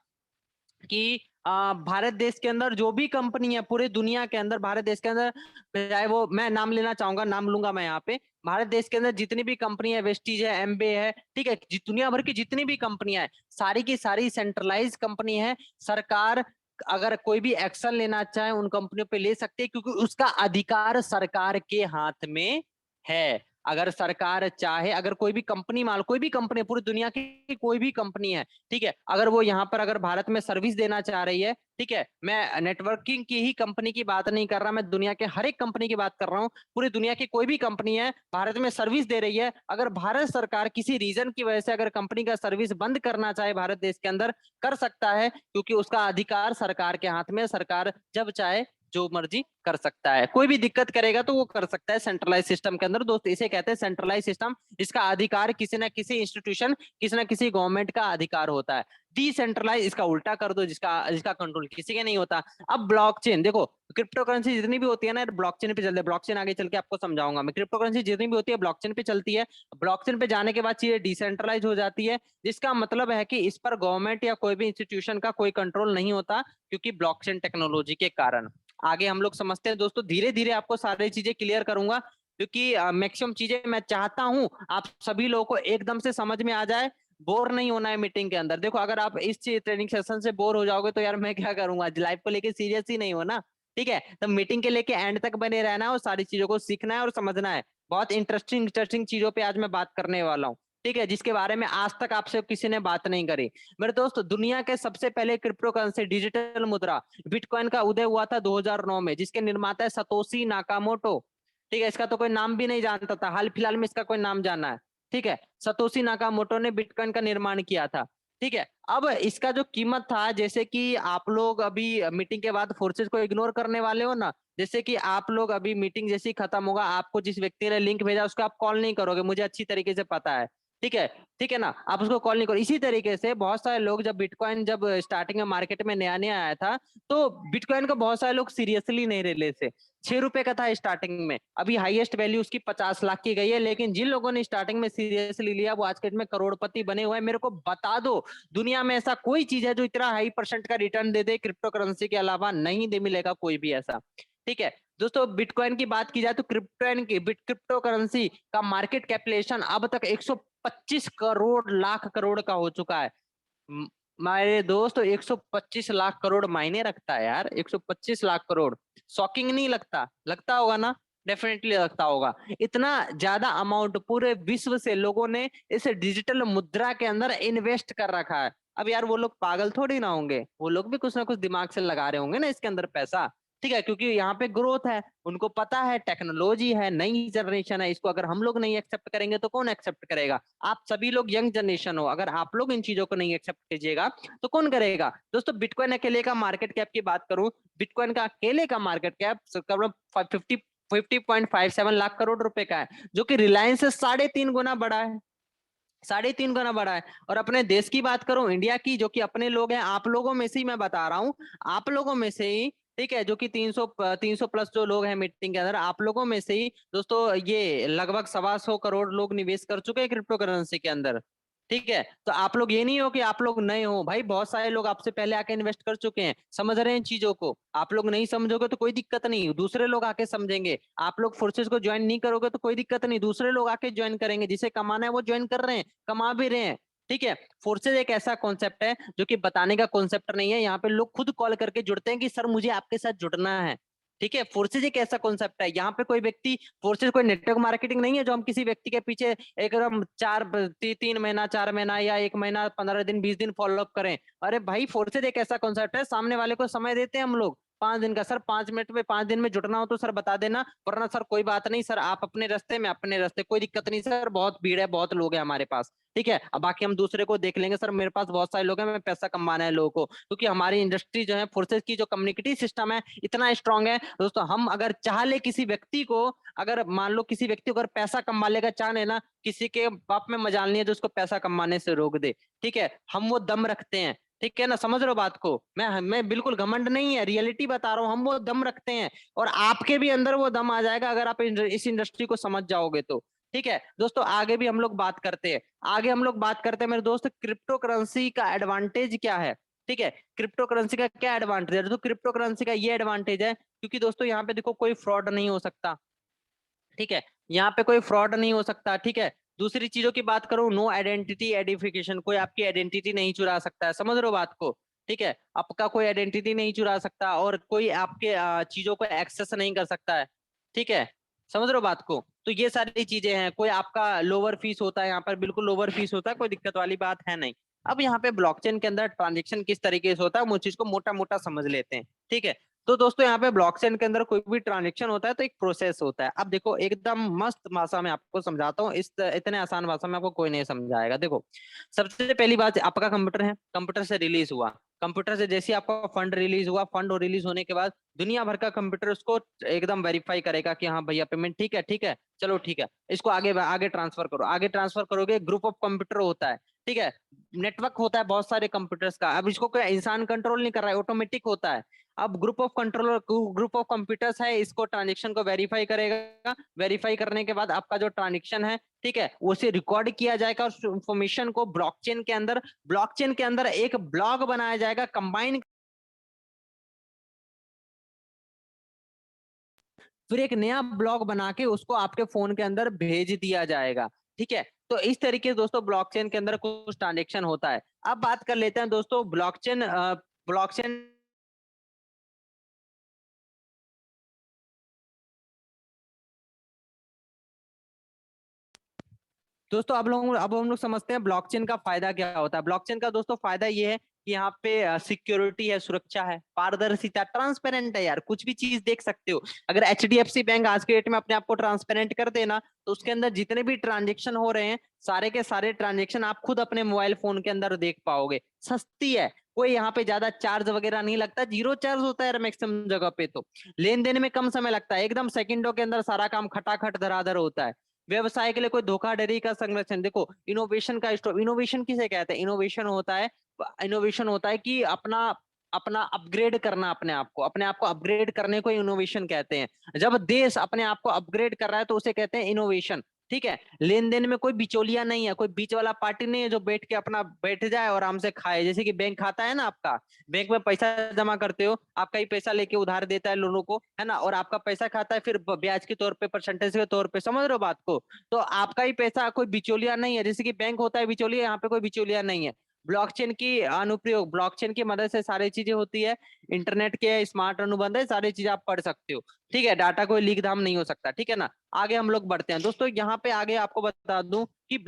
कि भारत देश के अंदर जो भी कंपनी है, पूरे दुनिया के अंदर भारत देश के अंदर, चाहे वो, मैं नाम लेना चाहूंगा, नाम लूंगा मैं यहाँ पे। भारत देश के अंदर जितनी भी कंपनी है, वेस्टीज है, एमबे है, ठीक है, दुनिया भर की जितनी भी कंपनियां है, सारी की सारी सेंट्रलाइज कंपनी है। सरकार अगर कोई भी एक्शन लेना चाहे उन कंपनियों पे ले सकती है, क्योंकि उसका अधिकार सरकार के हाथ में है। अगर सरकार चाहे, अगर कोई भी कंपनी, मान लो कोई भी कंपनी, पूरी दुनिया की कोई भी कंपनी है, ठीक है, अगर वो यहाँ पर अगर भारत में सर्विस देना चाह रही है, ठीक है, मैं नेटवर्किंग की ही कंपनी की बात नहीं कर रहा, मैं दुनिया के हर एक कंपनी की बात कर रहा हूँ। पूरी दुनिया की कोई भी कंपनी है भारत में सर्विस दे रही है, अगर भारत सरकार किसी रीजन की वजह से अगर कंपनी का सर्विस बंद करना चाहे भारत देश के अंदर, कर सकता है, क्योंकि उसका अधिकार सरकार के हाथ में, सरकार जब चाहे जो मर्जी कर सकता है। कोई भी दिक्कत करेगा तो वो कर सकता है सेंट्रलाइज सिस्टम के अंदर दोस्त, इसे कहते हैं सेंट्रलाइज सिस्टम। इसका अधिकार किसी ना किसी इंस्टीट्यूशन, किसी ना किसी गवर्नमेंट का अधिकार होता है। डिसेंट्रलाइज इसका उल्टा कर दो, जिसका जिसका कंट्रोल किसी के नहीं होता। अब ब्लॉकचेन देखो, क्रिप्टो करेंसी जितनी भी होती है ना, ब्लॉकचेन पे चलते हैं। ब्लॉकचेन आगे चल के आपको समझाऊंगा मैं। क्रिप्टो करेंसी जितनी भी होती है ब्लॉकचेन पे चलती है। ब्लॉकचेन पे जाने के बाद चीजें डिसेंट्रलाइज हो जाती है, जिसका मतलब है कि इस पर गवर्नमेंट या कोई भी इंस्टीट्यूशन का कोई कंट्रोल नहीं होता, क्योंकि ब्लॉकचेन टेक्नोलॉजी के कारण। आगे हम लोग समझते हैं दोस्तों, धीरे धीरे आपको सारी चीजें क्लियर करूंगा, क्योंकि मैक्सिमम चीजें मैं चाहता हूं आप सभी लोगों को एकदम से समझ में आ जाए। बोर नहीं होना है मीटिंग के अंदर। देखो अगर आप इस ट्रेनिंग सेशन से बोर हो जाओगे तो यार मैं क्या करूंगा, लाइफ को लेके सीरियस ही नहीं हो ना। ठीक है, तो मीटिंग के लेके एंड तक बने रहना है और सारी चीजों को सीखना है और समझना है। बहुत इंटरेस्टिंग इंटरेस्टिंग चीजों पे आज मैं बात करने वाला हूँ, ठीक है, जिसके बारे में आज तक आपसे किसी ने बात नहीं करी। मेरे दोस्त, दुनिया के सबसे पहले क्रिप्टो करेंसी डिजिटल मुद्रा बिटकॉइन का उदय हुआ था 2009 में, जिसके निर्माता है सतोशी नाकामोटो। ठीक है, इसका तो कोई नाम भी नहीं जानता था, हाल फिलहाल में इसका कोई नाम जाना है। ठीक है, सतोशी नाकामोटो ने बिटकॉइन का निर्माण किया था। ठीक है, अब इसका जो कीमत था, जैसे कि आप लोग अभी मीटिंग के बाद फोर्सेस को इग्नोर करने वाले हो ना, जैसे कि आप लोग अभी मीटिंग जैसी खत्म होगा, आपको जिस व्यक्ति ने लिंक भेजा उसको आप कॉल नहीं करोगे, मुझे अच्छी तरीके से पता है। ठीक है ना, आप उसको कॉल नहीं करो। इसी तरीके से बहुत सारे लोग, जब बिटकॉइन जब स्टार्टिंग में मार्केट में नया नया आया था, तो बिटकॉइन को बहुत सारे लोग सीरियसली नहीं ले थे। 6 रुपए का था स्टार्टिंग में, अभी हाईएस्ट वैल्यू उसकी 50 लाख की गई है। लेकिन जिन लोगों ने स्टार्टिंग में सीरियसली लिया वो आज के डेट में करोड़पति बने हुए हैं। मेरे को बता दो दुनिया में ऐसा कोई चीज है जो इतना हाई परसेंट का रिटर्न दे दे क्रिप्टो करेंसी के अलावा? नहीं दे मिलेगा कोई भी ऐसा। ठीक है दोस्तों, बिटकॉइन की बात की जाए तो क्रिप्टो करेंसी का मार्केट कैपिटलाइजेशन अब तक 125 करोड़ लाख करोड़ का हो चुका है। मेरे दोस्त, 125 लाख करोड़ मायने रखता है यार। 125 लाख करोड़ शॉकिंग नहीं लगता? लगता होगा ना, डेफिनेटली लगता होगा। इतना ज्यादा अमाउंट पूरे विश्व से लोगों ने इस डिजिटल मुद्रा के अंदर इन्वेस्ट कर रखा है। अब यार वो लोग पागल थोड़ी ना होंगे, वो लोग भी कुछ ना कुछ दिमाग से लगा रहे होंगे ना इसके अंदर पैसा। ठीक है, क्योंकि यहाँ पे ग्रोथ है, उनको पता है टेक्नोलॉजी है, नई जनरेशन है, इसको अगर हम लोग नहीं एक्सेप्ट करेंगे तो कौन एक्सेप्ट करेगा? आप सभी लोग यंग जनरेशन हो, अगर आप लोग इन चीजों को नहीं एक्सेप्ट कीजिएगा तो कौन करेगा? दोस्तों बिटकॉइन अकेले का मार्केट कैप की बात करूं, बिटकॉइन का अकेले का मार्केट कैप 50.57 लाख करोड़ रुपए का है, जो कि रिलायंस से 3.5 गुना बड़ा है। 3.5 गुना बड़ा है। और अपने देश की बात करूं, इंडिया की, जो कि अपने लोग हैं, आप लोगों में से ही मैं बता रहा हूं, आप लोगों में से ही, ठीक है, जो कि 300 प्लस जो लोग हैं मीटिंग के अंदर, आप लोगों में से ही दोस्तों ये लगभग 125 करोड़ लोग निवेश कर चुके हैं क्रिप्टो करेंसी के अंदर। ठीक है, तो आप लोग ये नहीं हो कि आप लोग नए हो भाई, बहुत सारे लोग आपसे पहले आके इन्वेस्ट कर चुके हैं, समझ रहे हैं इन चीजों को। आप लोग नहीं समझोगे तो कोई दिक्कत नहीं, दूसरे लोग आके समझेंगे। आप लोग फोर्सेस को ज्वाइन नहीं करोगे तो कोई दिक्कत नहीं, दूसरे लोग आके ज्वाइन करेंगे, जिसे कमाना है वो ज्वाइन कर रहे हैं, कमा भी रहे हैं। ठीक है, फोर्सेज एक ऐसा कॉन्सेप्ट है जो कि बताने का कॉन्सेप्ट नहीं है, यहाँ पे लोग खुद कॉल करके जुड़ते हैं कि सर मुझे आपके साथ जुड़ना है। ठीक है, फोर्सेज एक ऐसा कॉन्सेप्ट है, यहाँ पे कोई व्यक्ति, फोर्सेज कोई नेटवर्क मार्केटिंग नहीं है जो हम किसी व्यक्ति के पीछे एकदम 3 महीना 4 महीना या 1 महीना 15 दिन 20 दिन फॉलोअप करें। अरे भाई, फोर्सेज एक ऐसा कॉन्सेप्ट है, सामने वाले को समय देते हैं हम लोग 5 दिन का। सर 5 मिनट में 5 दिन में जुटना हो तो सर बता देना, वरना सर कोई बात नहीं सर, आप अपने रास्ते में अपने रास्ते, कोई दिक्कत नहीं सर, बहुत भीड़ है, बहुत लोग हैं हमारे पास। ठीक है, अब बाकी हम दूसरे को देख लेंगे सर, मेरे पास बहुत सारे लोग हैं, मैं पैसा कमाना है लोगों को, क्योंकि हमारी इंडस्ट्री जो है, फोर्सेज की जो कम्युनिकेटिव सिस्टम है इतना स्ट्रांग है दोस्तों। हम अगर चाह ले किसी व्यक्ति को, अगर मान लो किसी व्यक्ति को अगर पैसा कमा लेगा, चाह लेना, किसी के बाप में मजाल नहीं है जो उसको पैसा कमाने से रोक दे। ठीक है, हम वो दम रखते हैं। ठीक है ना, समझ रहे हो बात को? मैं बिल्कुल घमंड नहीं है, रियलिटी बता रहा हूँ, हम वो दम रखते हैं। और आपके भी अंदर वो दम आ जाएगा अगर आप इस इंडस्ट्री को समझ जाओगे तो। ठीक है दोस्तों, आगे भी हम लोग बात करते हैं, आगे हम लोग बात करते हैं मेरे दोस्त, क्रिप्टो करेंसी का एडवांटेज क्या है। ठीक है, क्रिप्टो करेंसी का क्या एडवांटेज है? तो क्रिप्टो करेंसी का ये एडवांटेज है, क्योंकि दोस्तों यहाँ पे देखो कोई फ्रॉड नहीं हो सकता। ठीक है, यहाँ पे कोई फ्रॉड नहीं हो सकता। ठीक है, दूसरी चीजों की बात करूं, नो आइडेंटिटी एडिफिकेशन, कोई आपकी आइडेंटिटी नहीं चुरा सकता है, समझ रहे हो बात को? ठीक है, आपका कोई आइडेंटिटी नहीं चुरा सकता, और कोई आपके चीजों को एक्सेस नहीं कर सकता है। ठीक है, समझ रहे हो बात को? तो ये सारी चीजें हैं। कोई आपका लोअर फीस होता है यहाँ पर, बिल्कुल लोअर फीस होता है, कोई दिक्कत वाली बात है नहीं। अब यहाँ पे ब्लॉकचेन के अंदर ट्रांजेक्शन किस तरीके से होता है, हम उस चीज को मोटा मोटा समझ लेते हैं। ठीक है, तो दोस्तों यहाँ पे ब्लॉकचेन के अंदर कोई भी ट्रांजेक्शन होता है तो एक प्रोसेस होता है। अब देखो एकदम मस्त भाषा में आपको समझाता हूँ, इस इतने आसान भाषा में आपको कोई नहीं समझाएगा। देखो, सबसे पहली बात, आपका कंप्यूटर है, कंप्यूटर से रिलीज हुआ, कंप्यूटर से जैसे आपका फंड रिलीज हुआ, फंड रिलीज होने के बाद दुनिया भर का कंप्यूटर उसको एकदम वेरीफाई करेगा कि हाँ भैया पेमेंट ठीक है, ठीक है, चलो ठीक है, इसको आगे आगे ट्रांसफर करो। आगे ट्रांसफर करोगे, ग्रुप ऑफ कंप्यूटर होता है। ठीक है, नेटवर्क होता है बहुत सारे कंप्यूटर्स का, अब इसको कोई इंसान कंट्रोल नहीं कर रहा है, ऑटोमेटिक होता है। अब ग्रुप ऑफ कंप्यूटर्स है, इसको ट्रांजेक्शन को वेरीफाई करेगा, वेरीफाई करने के बाद आपका जो ट्रांजेक्शन है, ठीक है, उसे रिकॉर्ड किया जाएगा, उस इंफॉर्मेशन को ब्लॉकचेन के अंदर एक ब्लॉग बनाया जाएगा, कंबाइन, फिर एक नया ब्लॉग बना के उसको आपके फोन के अंदर भेज दिया जाएगा। ठीक है, तो इस तरीके से दोस्तों ब्लॉकचेन के अंदर कुछ ट्रांजेक्शन होता है। अब बात कर लेते हैं दोस्तों ब्लॉकचेन दोस्तों, अब हम लोग समझते हैं ब्लॉकचेन का फायदा क्या होता है। ब्लॉकचेन का दोस्तों फायदा ये है कि यहाँ पे सिक्योरिटी है, सुरक्षा है, पारदर्शिता, ट्रांसपेरेंट है यार, कुछ भी चीज देख सकते हो। अगर एचडीएफसी बैंक आज के डेट में अपने आप को ट्रांसपेरेंट कर देना, तो उसके अंदर जितने भी ट्रांजेक्शन हो रहे हैं, सारे के सारे ट्रांजेक्शन आप खुद अपने मोबाइल फोन के अंदर देख पाओगे। सस्ती है, कोई यहाँ पे ज्यादा चार्ज वगैरह नहीं लगता, जीरो चार्ज होता है मैक्सिमम जगह पे। तो लेन देन में कम समय लगता है, एकदम सेकंडों के अंदर सारा काम खटाखट धराधर होता है। व्यवसाय के लिए कोई धोखाधड़ी का संरक्षण। देखो इनोवेशन का स्टॉप, इनोवेशन किसे कहते हैं? इनोवेशन होता है कि अपना अपना अपग्रेड करना, अपने आप को अपग्रेड करने को इनोवेशन कहते हैं। जब देश अपने आप को अपग्रेड कर रहा है तो उसे कहते हैं इनोवेशन। ठीक है, लेन देन में कोई बिचौलिया नहीं है, कोई बीच वाला पार्टी नहीं है जो बैठ के अपना बैठ जाए और हमसे खाए। जैसे कि बैंक खाता है ना आपका, बैंक में पैसा जमा करते हो, आपका ही पैसा लेके उधार देता है लोगों को, है ना, और आपका पैसा खाता है फिर ब्याज के तौर पे, परसेंटेज के तौर पे। समझ रहे हो बात को? तो आपका ही पैसा, कोई बिचौलिया नहीं है। जैसे कि बैंक होता है बिचौलिया, यहाँ पे कोई बिचौलिया नहीं है। ब्लॉकचेन की अनुप्रयोग, ब्लॉकचेन की मदद से सारी चीजें होती है। इंटरनेट के स्मार्ट अनुबंध है, सारी चीजें आप पढ़ सकते हो। ठीक है, डाटा कोई लीक धाम नहीं हो सकता। ठीक है ना, आगे हम लोग बढ़ते हैं दोस्तों। यहाँ पे आगे आपको बता दूं कि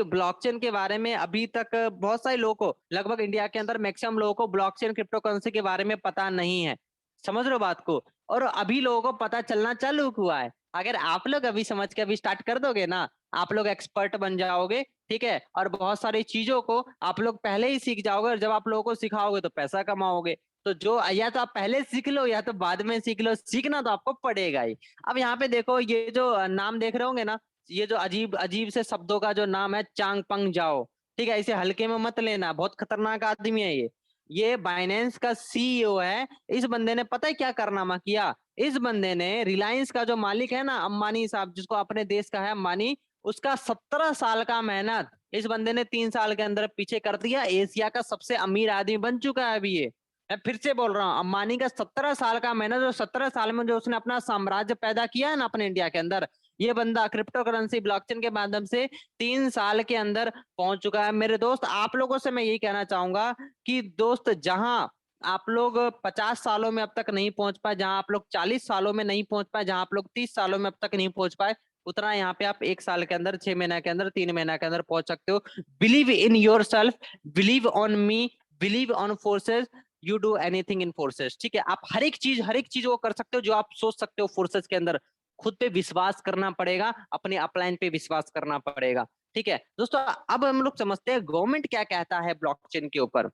ब्लॉकचेन के बारे में अभी तक बहुत सारे लोगों को, लगभग इंडिया के अंदर मैक्सिमम लोगों को ब्लॉकचेन क्रिप्टो करेंसी के बारे में पता नहीं है। समझ रहे हो बात को? और अभी लोगों को पता चलना चालू हुआ है। अगर आप लोग अभी समझ के अभी स्टार्ट कर दोगे ना, आप लोग एक्सपर्ट बन जाओगे। ठीक है, और बहुत सारी चीजों को आप लोग पहले ही सीख जाओगे, और जब आप लोगों को सिखाओगे तो पैसा कमाओगे। तो जो या तो आप पहले सीख लो या तो बाद में सीख लो, सीखना तो आपको पड़ेगा ही। अब यहाँ पे देखो, ये जो नाम देख रहे होंगे ना, ये जो अजीब अजीब से शब्दों का जो नाम है, चांग पंग जाओ। ठीक है, इसे हल्के में मत लेना, बहुत खतरनाक आदमी है ये बाइनेंस का सीईओ है। इस बंदे ने पता है क्या कारनामा किया? इस बंदे ने रिलायंस का जो मालिक है ना, अंबानी साहब, जिसको अपने देश का है अंबानी, उसका 17 साल का मेहनत इस बंदे ने 3 साल के अंदर पीछे कर दिया। एशिया का सबसे अमीर आदमी बन चुका है अभी ये। मैं फिर से बोल रहा हूँ, अंबानी का 17 साल का मेहनत, और 17 साल में जो उसने अपना साम्राज्य पैदा किया है ना अपने इंडिया के अंदर, ये बंदा क्रिप्टो करेंसी ब्लॉकचेन के माध्यम से 3 साल के अंदर पहुंच चुका है। मेरे दोस्त, आप लोगों से मैं यही कहना चाहूंगा कि दोस्त, जहां आप लोग 50 सालों में अब तक नहीं पहुंच पाए, जहां आप लोग 40 सालों में नहीं पहुंच पाए, जहां आप लोग 30 सालों में अब तक नहीं पहुंच पाए, उतना यहाँ पे आप 1 साल के अंदर, 6 महीने के अंदर, 3 महीने के अंदर पहुंच सकते हो। Believe in your self, believe on me, believe on forces, you do anything in forces. ठीक है, आप हर एक चीज वो कर सकते हो जो आप सोच सकते हो फोर्सेस के अंदर। खुद पे विश्वास करना पड़ेगा, अपने अपलाइन पे विश्वास करना पड़ेगा। ठीक है दोस्तों, अब हम लोग समझते हैं गवर्नमेंट क्या कहता है ब्लॉकचेन के ऊपर।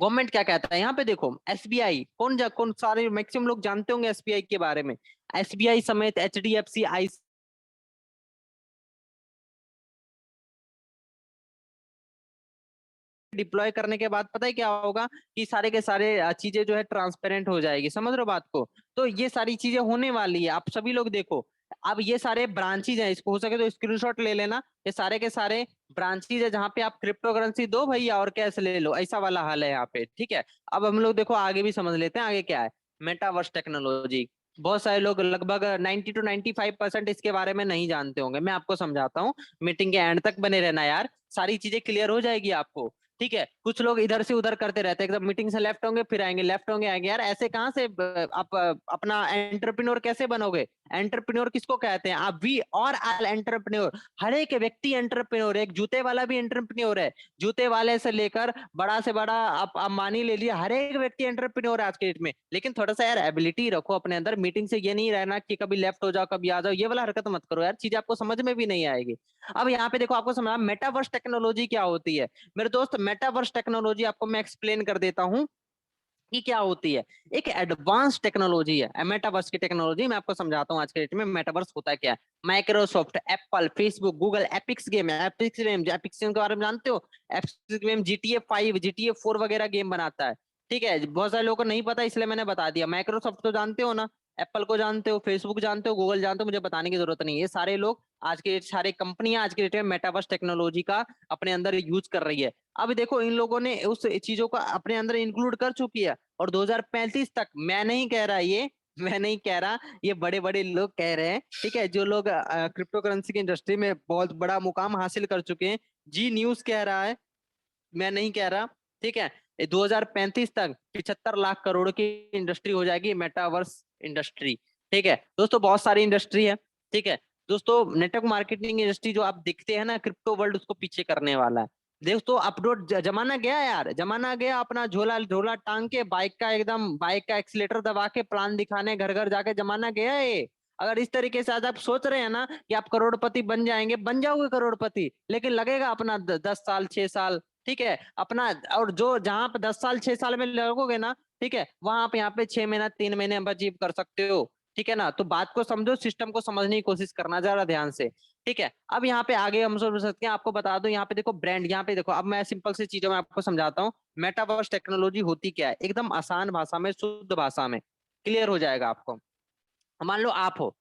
गवर्नमेंट क्या कहता है यहाँ पे देखो, एसबीआई, कौन सारे मैक्सिमम लोग जानते होंगे एसबीआई के बारे में। एसबीआई समेत एचडीएफसी, आई डिप्लॉय करने के बाद पता है क्या होगा? कि सारे के सारे चीजें जो है ट्रांसपेरेंट हो जाएगी। समझ रहे हो बात को? तो ये सारी चीजें होने वाली है, आप सभी लोग देखो। अब ये सारे ब्रांचेज हैं, इसको हो सके तो स्क्रीनशॉट ले लेना। ये सारे के सारे ब्रांचेज है जहाँ पे आप क्रिप्टो करेंसी दो भैया और कैश ले लो, ऐसा वाला हाल है यहाँ पे। ठीक है, अब हम लोग देखो आगे भी समझ लेते हैं आगे क्या है। मेटावर्स टेक्नोलॉजी, बहुत सारे लोग, लगभग 90 to 95% इसके बारे में नहीं जानते होंगे। मैं आपको समझाता हूँ, मीटिंग के एंड तक बने रहना यार, सारी चीजें क्लियर हो जाएगी आपको। ठीक है, कुछ लोग इधर से उधर करते रहते हैं, एकदम मीटिंग से लेफ्ट होंगे फिर आएंगे, लेफ्ट होंगे आएंगे। यार ऐसे कहाँ से आप अपना एंटरप्रेन्योर कैसे बनोगे? एंटरप्रेन्योर किसको कहते हैं? आप वी और आल एंटरप्रेन्योर, हर एक व्यक्ति एंटरप्रेन्योर है। एक जूते वाला भी एंटरप्रेन्योर है, जूते वाले से लेकर बड़ा से बड़ा आप मान ही ले लिया, हर एक व्यक्ति एंटरप्रेन्योर है आज के डेट में। लेकिन थोड़ा सा यार एबिलिटी रखो अपने अंदर, मीटिंग से ये नहीं रहना कि कभी लेफ्ट हो जाओ कभी आ जाओ, ये वाला हरकत मत करो यार, चीज आपको समझ में भी नहीं आएगी। अब यहाँ पे देखो, आपको समझा मेटावर्स टेक्नोलॉजी क्या होती है। मेरे दोस्त, मेटावर्स टेक्नोलॉजी आपको मैं एक्सप्लेन कर देता हूँ कि क्या होती है। एक एडवांस टेक्नोलॉजी है मेटावर्स की टेक्नोलॉजी। मैं आपको समझाता हूँ आज के डेट में मेटावर्स होता है क्या है। Microsoft, Apple, Facebook, Google, Epics game है, एपिक्स गेम के बारे में जानते हो? एपिक्स गेम GTA 5, GTA 4 वगैरह गेम बनाता है। ठीक है, बहुत सारे लोगों को नहीं पता इसलिए मैंने बता दिया। माइक्रोसॉफ्ट तो जानते हो ना, एप्पल को जानते हो, फेसबुक जानते हो, गूगल जानते हो, मुझे बताने की जरूरत नहीं है। ये सारे लोग आज के सारे कंपनियां आज के डेट में मेटावर्स टेक्नोलॉजी का अपने अंदर यूज कर रही है। अब देखो, इन लोगों ने उस चीजों को अपने अंदर इंक्लूड कर चुकी है। और 2035 तक, मैं नहीं कह रहा ये, मैं नहीं कह रहा, ये बड़े बड़े लोग कह रहे हैं। ठीक है, जो लोग क्रिप्टो करेंसी की इंडस्ट्री में बहुत बड़ा मुकाम हासिल कर चुके हैं, जी न्यूज कह रहा है, मैं नहीं कह रहा। ठीक है, 2035 तक 75 लाख करोड़ की इंडस्ट्री हो जाएगी, मेटावर्स इंडस्ट्री। ठीक है दोस्तों, बहुत सारी इंडस्ट्री है। ठीक है दोस्तों, नेटवर्क मार्केटिंग इंडस्ट्री जो आप देखते हैं ना, क्रिप्टो वर्ल्ड उसको पीछे करने वाला है। दोस्तों अपलोड जमाना गया यार, जमाना गया अपना झोला झोला टांग के बाइक का एक्सीलेटर दबा के प्लान दिखाने घर घर जाके, जमाना गया है ये। अगर इस तरीके से आज आप सोच रहे हैं ना कि आप करोड़पति बन जाएंगे, बन जाओगे करोड़पति, लेकिन लगेगा अपना 10 साल 6 साल। ठीक है अपना, और जो जहां पे 10 साल 6 साल में लगोगे ना, ठीक है, वहां पे यहाँ पे 6 महीना 3 महीने अचीव कर सकते हो। ठीक है ना। तो बात को समझो, सिस्टम को समझने की कोशिश करना जरा ध्यान से, ठीक है। अब यहाँ पे आगे हम समझ सकते हैं, आपको बता दो यहाँ पे देखो ब्रांड, यहाँ पे देखो, अब मैं सिंपल सी चीजों में आपको समझाता हूँ मेटावर्स टेक्नोलॉजी होती क्या है, एकदम आसान भाषा में, शुद्ध भाषा में क्लियर हो जाएगा आपको। मान लो आप हो,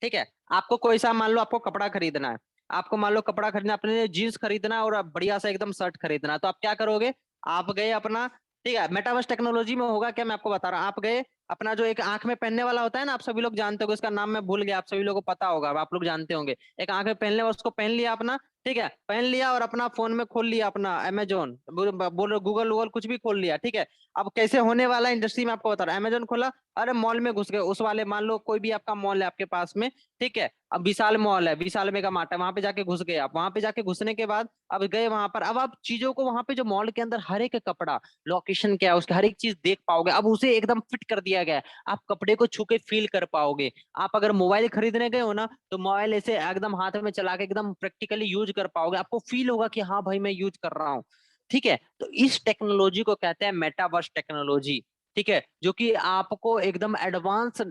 ठीक है, आपको कोई सा, मान लो आपको कपड़ा खरीदना है, आपको मान लो कपड़ा खरीदना, अपने लिए जीन्स खरीदना है और बढ़िया सा एकदम शर्ट खरीदना है, तो आप क्या करोगे, आप गए अपना, ठीक है, मेटावर्स टेक्नोलॉजी में होगा क्या, मैं आपको बता रहा हूँ, आप गए अपना जो एक आंख में पहनने वाला होता है ना, आप सभी लोग जानते होंगे, उसका नाम मैं भूल गया, आप सभी लोगों को पता होगा, आप लोग जानते होंगे, एक आंख में पहनने वाला, उसको पहन लिया अपना, ठीक है, पहन लिया और अपना फोन में खोल लिया अपना अमेजोन, बोल गूगल वूगल कुछ भी खोल लिया, ठीक है। अब कैसे होने वाला इंडस्ट्री में आपको बता रहा हूँ, अमेजोन खोला, अरे मॉल में घुस गए, उस वाले, मान लो कोई भी आपका मॉल है आपके पास में, ठीक है, अब विशाल मॉल है, विशाल मेगा मार्ट है, वहां पे जाके घुस गए आप, वहां पे जाके घुसने के बाद अब गए वहां पर, अब आप चीजों को वहां पे जो मॉल के अंदर हर एक कपड़ा, लोकेशन क्या है उसका, हर एक चीज देख पाओगे, अब उसे एकदम फिट कर दिया गया है, आप कपड़े को छू के फील कर पाओगे। आप अगर मोबाइल खरीदने गए हो ना, तो मोबाइल ऐसे एकदम हाथ में चला के एकदम प्रैक्टिकली यूज कर पाओगे, आपको फील होगा कि हाँ भाई मैं यूज कर रहा हूँ, ठीक है। तो इस टेक्नोलॉजी को कहते हैं मेटावर्स टेक्नोलॉजी, ठीक है, जो कि आपको एकदम एडवांस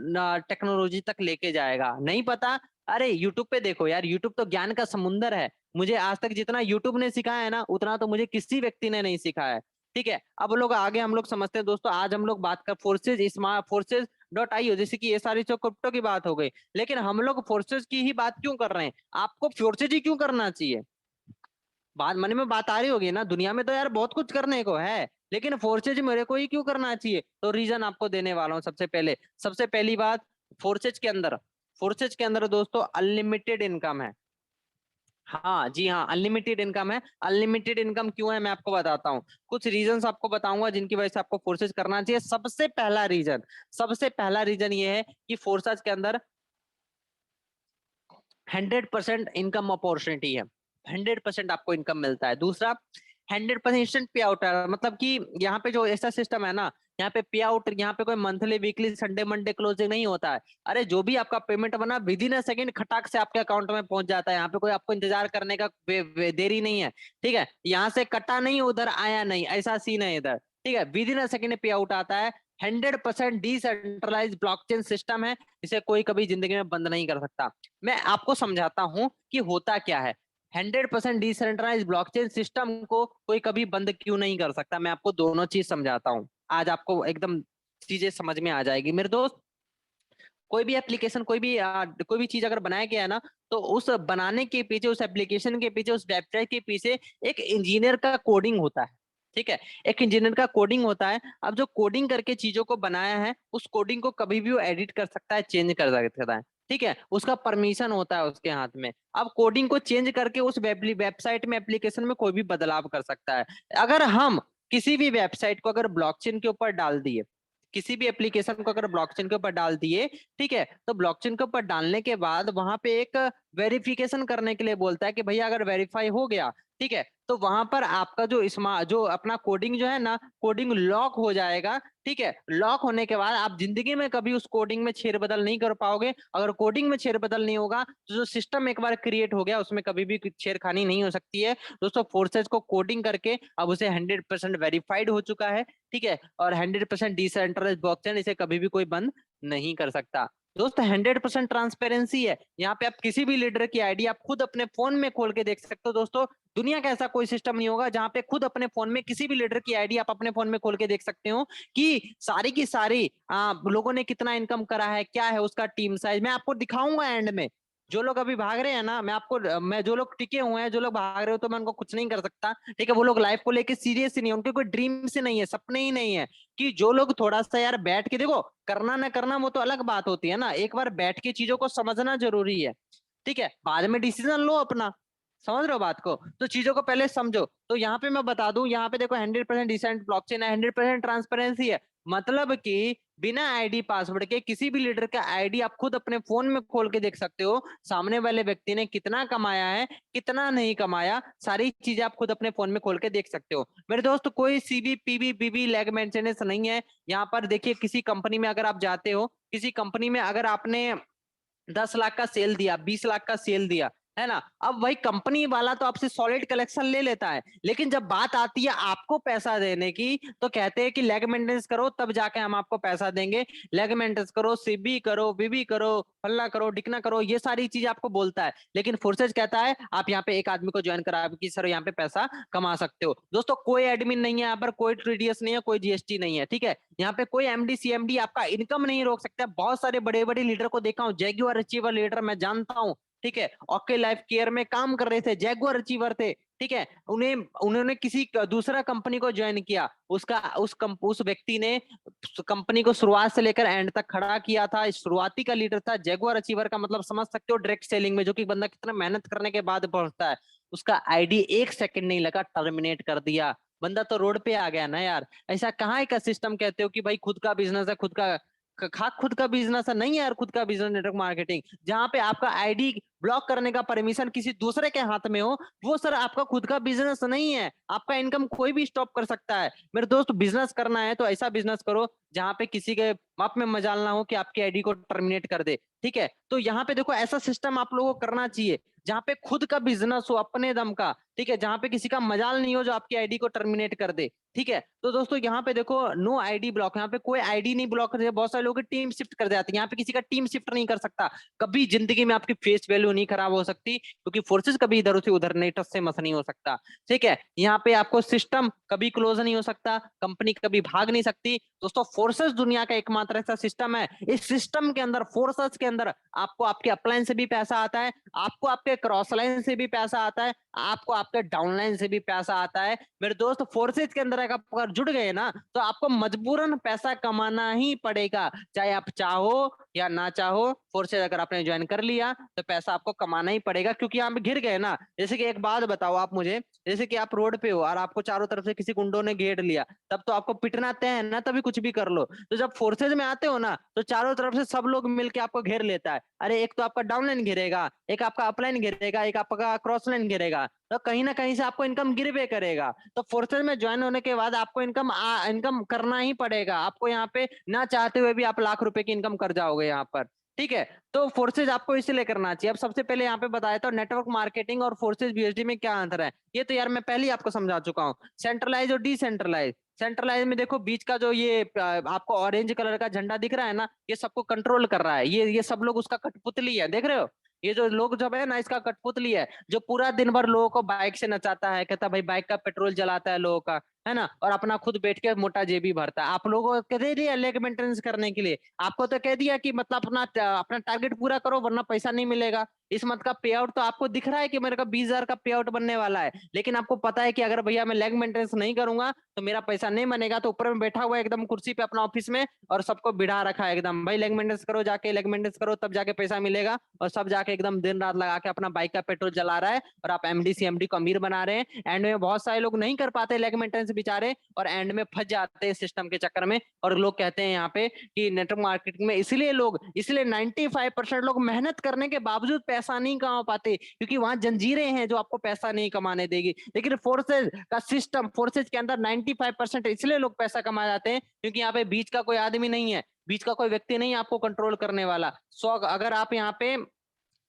टेक्नोलॉजी तक लेके जाएगा। नहीं पता, अरे यूट्यूब पे देखो यार, यूट्यूब तो ज्ञान का समुंदर है, मुझे आज तक जितना यूट्यूब ने सिखाया है ना, उतना तो मुझे किसी व्यक्ति ने नहीं सिखाया है, ठीक है। अब लोग आगे हम लोग समझते हैं दोस्तों, आज हम लोग बात कर forces, smart forces dot I, जैसे कि ये सारी जो क्रिप्टो की बात हो गई, लेकिन हम लोग फोर्सेज की ही बात क्यों कर रहे हैं, आपको फोर्सेज ही क्यों करना चाहिए, बात मन में बात आ रही होगी ना, दुनिया में तो यार बहुत कुछ करने को है, लेकिन फोर्सेज मेरे को ही क्यों करना चाहिए, तो रीजन आपको देने वाला हूँ। सबसे पहले, सबसे पहली बात, फोर्सेज के अंदर, फोर्सेज के अंदर दोस्तों अनलिमिटेड इनकम है, हाँ जी हाँ, अनलिमिटेड इनकम है। अनलिमिटेड इनकम क्यों है मैं आपको बताता हूँ, कुछ रीजंस आपको बताऊंगा जिनकी वजह से आपको फोर्सेज करना चाहिए। सबसे पहला रीजन, सबसे पहला रीजन ये है कि फोर्सेज के अंदर 100% इनकम अपॉर्चुनिटी है, 100% आपको इनकम मिलता है। दूसरा, 100% पे आउट है, मतलब कि यहाँ पे जो ऐसा सिस्टम है ना, यहाँ पे पे आउट, यहाँ पे कोई monthly weekly Sunday Monday closing नहीं होता है, अरे जो भी आपका पेमेंट बना विद इन अ सेकंड खटाक से आपके अकाउंट में पहुंच जाता है, यहाँ पे कोई आपको इंतजार करने का देरी नहीं है, ठीक है, यहाँ से कटा नहीं उधर आया नहीं, ऐसा सीन है इधर, ठीक है, विद इन अ सेकंड पे आउट आता है। 100% डिसेंट्रलाइज ब्लॉकचेन सिस्टम है, इसे कोई कभी जिंदगी में बंद नहीं कर सकता। मैं आपको समझाता हूं कि होता क्या है, 100% डिसेंट्रलाइज ब्लॉकचेन सिस्टम को कोई कभी बंद क्यों नहीं कर सकता, मैं आपको दोनों चीज समझाता हूँ, आज आपको एकदम चीजें समझ में आ जाएगी मेरे दोस्त। कोई भी एप्लीकेशन, कोई भी चीज अगर बनाया गया है ना, तो उस बनाने के पीछे, उस एप्लीकेशन के पीछे, उस वेबसाइट के पीछे एक इंजीनियर का कोडिंग होता है, ठीक है, एक इंजीनियर का कोडिंग होता है। अब जो कोडिंग करके चीजों को बनाया है, उस कोडिंग को कभी भी वो एडिट कर सकता है, चेंज कर सकता है, ठीक है, उसका परमिशन होता है उसके हाथ में। अब कोडिंग को चेंज करके उस वेबसाइट में, एप्लीकेशन में कोई भी बदलाव कर सकता है। अगर हम किसी भी वेबसाइट को अगर ब्लॉकचेन के ऊपर डाल दिए, किसी भी एप्लीकेशन को अगर ब्लॉकचेन के ऊपर डाल दिए, ठीक है, तो ब्लॉकचेन के ऊपर डालने के बाद वहां पे एक वेरिफिकेशन करने के लिए बोलता है कि भैया अगर वेरीफाई हो गया, ठीक है, तो वहां पर आपका जो जो अपना कोडिंग जो है ना, कोडिंग लॉक हो जाएगा, ठीक है, लॉक होने के बाद आप जिंदगी में कभी उस कोडिंग में छेड़ बदल नहीं कर पाओगे। अगर कोडिंग में छेड़ बदल नहीं होगा, तो जो सिस्टम एक बार क्रिएट हो गया उसमें कभी भी छेड़खानी नहीं हो सकती है। दोस्तों फोर्सेज को कोडिंग करके अब उसे 100% वेरीफाइड हो चुका है, ठीक है, और 100% डिसेंट्रलाइज्ड ब्लॉकचेन, इसे कभी भी कोई बंद नहीं कर सकता। दोस्त 100% ट्रांसपेरेंसी है, यहाँ पे आप किसी भी लीडर की आईडी आप खुद अपने फोन में खोल के देख सकते हो। दोस्तों दुनिया का ऐसा कोई सिस्टम नहीं होगा जहां पे खुद अपने फोन में किसी भी लीडर की आईडी आप अपने फोन में खोल के देख सकते हो कि सारी की सारी लोगों ने कितना इनकम करा है, क्या है उसका टीम साइज, मैं आपको दिखाऊंगा एंड में। जो लोग अभी भाग रहे हैं ना, मैं जो लोग टिके हुए हैं, जो लोग भाग रहे हो, तो मैं उनको कुछ नहीं कर सकता, ठीक है, वो लोग लाइफ को लेके सीरियस ही नहीं है, उनके कोई ड्रीम से नहीं है, सपने ही नहीं है। कि जो लोग थोड़ा सा यार बैठ के देखो, करना ना करना वो तो अलग बात होती है ना, एक बार बैठ के चीजों को समझना जरूरी है, ठीक है, बाद में डिसीजन लो अपना। समझ रहे हो बात को, तो चीजों को पहले समझो। तो यहाँ पे मैं बता दूं, यहाँ पे देखो 100% डिसेंट ब्लॉकचेन है, 100% ट्रांसपेरेंसी है, मतलब कि बिना आईडी पासवर्ड के किसी भी लीडर का आईडी आप खुद अपने फोन में खोल के देख सकते हो, सामने वाले व्यक्ति ने कितना कमाया है, कितना नहीं कमाया, सारी चीजें आप खुद अपने फोन में खोल के देख सकते हो मेरे दोस्त। कोई सीबी पीबी बीबी लैग मेंटेनेंस नहीं है यहाँ पर। देखिए किसी कंपनी में अगर आप जाते हो, किसी कंपनी में अगर आपने 10 लाख का सेल दिया, 20 लाख का सेल दिया, है ना। अब वही कंपनी वाला तो आपसे सॉलिड कलेक्शन ले लेता है, लेकिन जब बात आती है आपको पैसा देने की तो कहते हैं कि लेग मेंटेनेंस करो तब जाके हम आपको पैसा देंगे। लेग मेंटेनेंस करो, सीबी करो, बीबी करो, फल्ला करो, डिकना करो, ये सारी चीज आपको बोलता है। लेकिन फोर्सेज कहता है आप यहाँ पे एक आदमी को ज्वाइन करा कि सर यहाँ पे पैसा कमा सकते हो। दोस्तों कोई एडमिन नहीं है यहाँ पर, कोई टीडीएस नहीं है, कोई जीएसटी नहीं है, ठीक है। यहाँ पे कोई एमडी सीएमडी आपका इनकम नहीं रोक सकता। बहुत सारे बड़े बड़े लीडर को देखा हूँ, जैगुआर अचीवर लीडर मैं जानता हूँ, ठीक है, ओके लाइफ केयर में काम कर रहे थे, जैगुआर अचीवर थे, ठीक है। उन्होंने किसी दूसरा कंपनी को ज्वाइन किया, उस व्यक्ति ने कंपनी को शुरुआत से लेकर एंड तक खड़ा किया था, शुरुआती का लीडर था। जैगुआर अचीवर का मतलब समझ सकते हो, डायरेक्ट सेलिंग में जो कि बंदा कितना मेहनत करने के बाद पहुंचता है, उसका आईडी एक सेकंड नहीं लगा, टर्मिनेट कर दिया। बंदा तो रोड पे आ गया ना यार। ऐसा कहाँ का सिस्टम कहते हो कि भाई खुद का बिजनेस है, खुद का बिजनेस है? नहीं यार, खुद का बिजनेस नेटवर्क मार्केटिंग जहां पे आपका आईडी ब्लॉक करने का परमिशन किसी दूसरे के हाथ में हो, वो सर आपका खुद का बिजनेस नहीं है। आपका इनकम कोई भी स्टॉप कर सकता है। मेरे दोस्त बिजनेस करना है तो ऐसा बिजनेस करो जहां पे किसी के बाप में मजाल ना हो कि आपकी आईडी को टर्मिनेट कर दे, ठीक है। तो यहाँ पे देखो ऐसा सिस्टम आप लोगों को करना चाहिए जहां पे खुद का बिजनेस हो अपने दम का, ठीक है, जहां पे किसी का मजाल नहीं हो जो आपकी आईडी को टर्मिनेट कर दे, ठीक है। तो दोस्तों यहाँ पे देखो नो आईडी ब्लॉक, यहाँ पे कोई आईडी नहीं ब्लॉक कर, बहुत सारे लोग टीम शिफ्ट कर जाते हैं, यहाँ पे किसी का टीम शिफ्ट नहीं कर सकता। कभी जिंदगी में आपकी फेस वैल्यू नहीं खराब हो सकती, क्योंकि फोर्सेस कभी इधर से उधर नहीं, टस से मस नहीं हो सकता, ठीक है। यहाँ पे आपको सिस्टम कभी क्लोज नहीं हो सकता, कंपनी कभी भाग नहीं सकती। दोस्तों फोर्सेस दुनिया का एकमात्र ऐसा सिस्टम है, इस सिस्टम के अंदर, फोर्सेस के अंदर आपको आपके अपलाइन से भी पैसा आता है, आपको आपके क्रॉस लाइन से भी पैसा आता है, आपको आपके डाउनलाइन से भी पैसा आता है। मेरे दोस्त फोर्सेज के अंदर अगर जुड़ गए ना तो आपको मजबूरन पैसा कमाना ही पड़ेगा, चाहे आप चाहो या ना चाहो। फोर्सेज अगर आपने ज्वाइन कर लिया तो पैसा आपको कमाना ही पड़ेगा, क्योंकि यहाँ पे घिर गए ना। जैसे कि एक बात बताओ आप मुझे, जैसे कि आप रोड पे हो और आपको चारों तरफ से किसी गुंडों ने घेर लिया, तब तो आपको पिटना तय है ना, तभी कुछ भी कर लो। तो जब फोर्सेज में आते हो ना तो चारों तरफ से सब लोग मिलके आपको घेर लेता है। अरे एक तो आपका डाउनलाइन घेरेगा, एक आपका अपलाइन घेरेगा, एक आपका क्रॉस लाइन घेरेगा, तो कहीं ना कहीं से आपको इनकम गिरवे करेगा। तो फोर्सेज में ज्वाइन होने के बाद आपको इनकम करना ही पड़ेगा। आपको यहाँ पे ना चाहते हुए भी आप लाख रुपए की इनकम कर जाओगे यहाँ पर, ठीक है। तो फोर्सेज आपको इसलिए करना चाहिए। अब सबसे पहले यहाँ पे बताया था नेटवर्क मार्केटिंग और फोर्सेज बीएसडी में क्या अंतर है, ये तो यार मैं पहले ही आपको समझा चुका हूँ। सेंट्रलाइज और डिसेंट्रलाइज, सेंट्रलाइज में देखो बीच का जो ये आपको ऑरेंज कलर का झंडा दिख रहा है ना, ये सबको कंट्रोल कर रहा है, ये सब लोग उसका कठपुतली है, देख रहे हो। ये जो लोग जब है ना इसका कठपुतली है, जो पूरा दिन भर लोगों को बाइक से नचाता है, कहता भाई बाइक का पेट्रोल जलाता है लोगों का, है ना, और अपना खुद बैठ के मोटा जेबी भरता है। आप लोगों को कह दे दिया लेग मेंटेनेंस करने के लिए, आपको तो कह दिया कि मतलब अपना टारगेट पूरा करो वरना पैसा नहीं मिलेगा। इस मंथ का पे आउट तो आपको दिख रहा है कि मेरे का 20,000 का पे आउट बनने वाला है, लेकिन आपको पता है कि अगर भैया मैं लेग मेंटेनेंस नहीं करूंगा तो मेरा पैसा नहीं बनेगा। तो ऊपर में बैठा हुआ है एकदम कुर्सी पे अपना ऑफिस में, और सबको बिठा रखा है एकदम, भाई लेग मेंटेनेंस करो, जाके लेग मेंटेनेंस करो तब जाके पैसा मिलेगा। और सब जाके एकदम दिन रात लगा के अपना बाइक का पेट्रोल जला रहा है, और आप एमडी सीएमडी को अमीर बना रहे हैं। एंड में बहुत सारे लोग नहीं कर पाते लेग मेंटेनेंस बेचारे, और एंड में फंस जाते हैं सिस्टम के चक्कर में। और लोग कहते हैं यहाँ पे कि नेटवर्क मार्केटिंग में इसलिए 95% लोग मेहनत करने के बावजूद पैसा नहीं कमा पाते, क्योंकि वहां जंजीरें हैं जो आपको पैसा नहीं कमाने देगी। लेकिन फोर्सेज का सिस्टम, फोर्सेज के अंदर 95% इसलिए लोग पैसा कमा जाते हैं क्योंकि यहाँ पे बीच का कोई आदमी नहीं है, बीच का कोई व्यक्ति नहीं है आपको कंट्रोल करने वाला। अगर आप यहाँ पे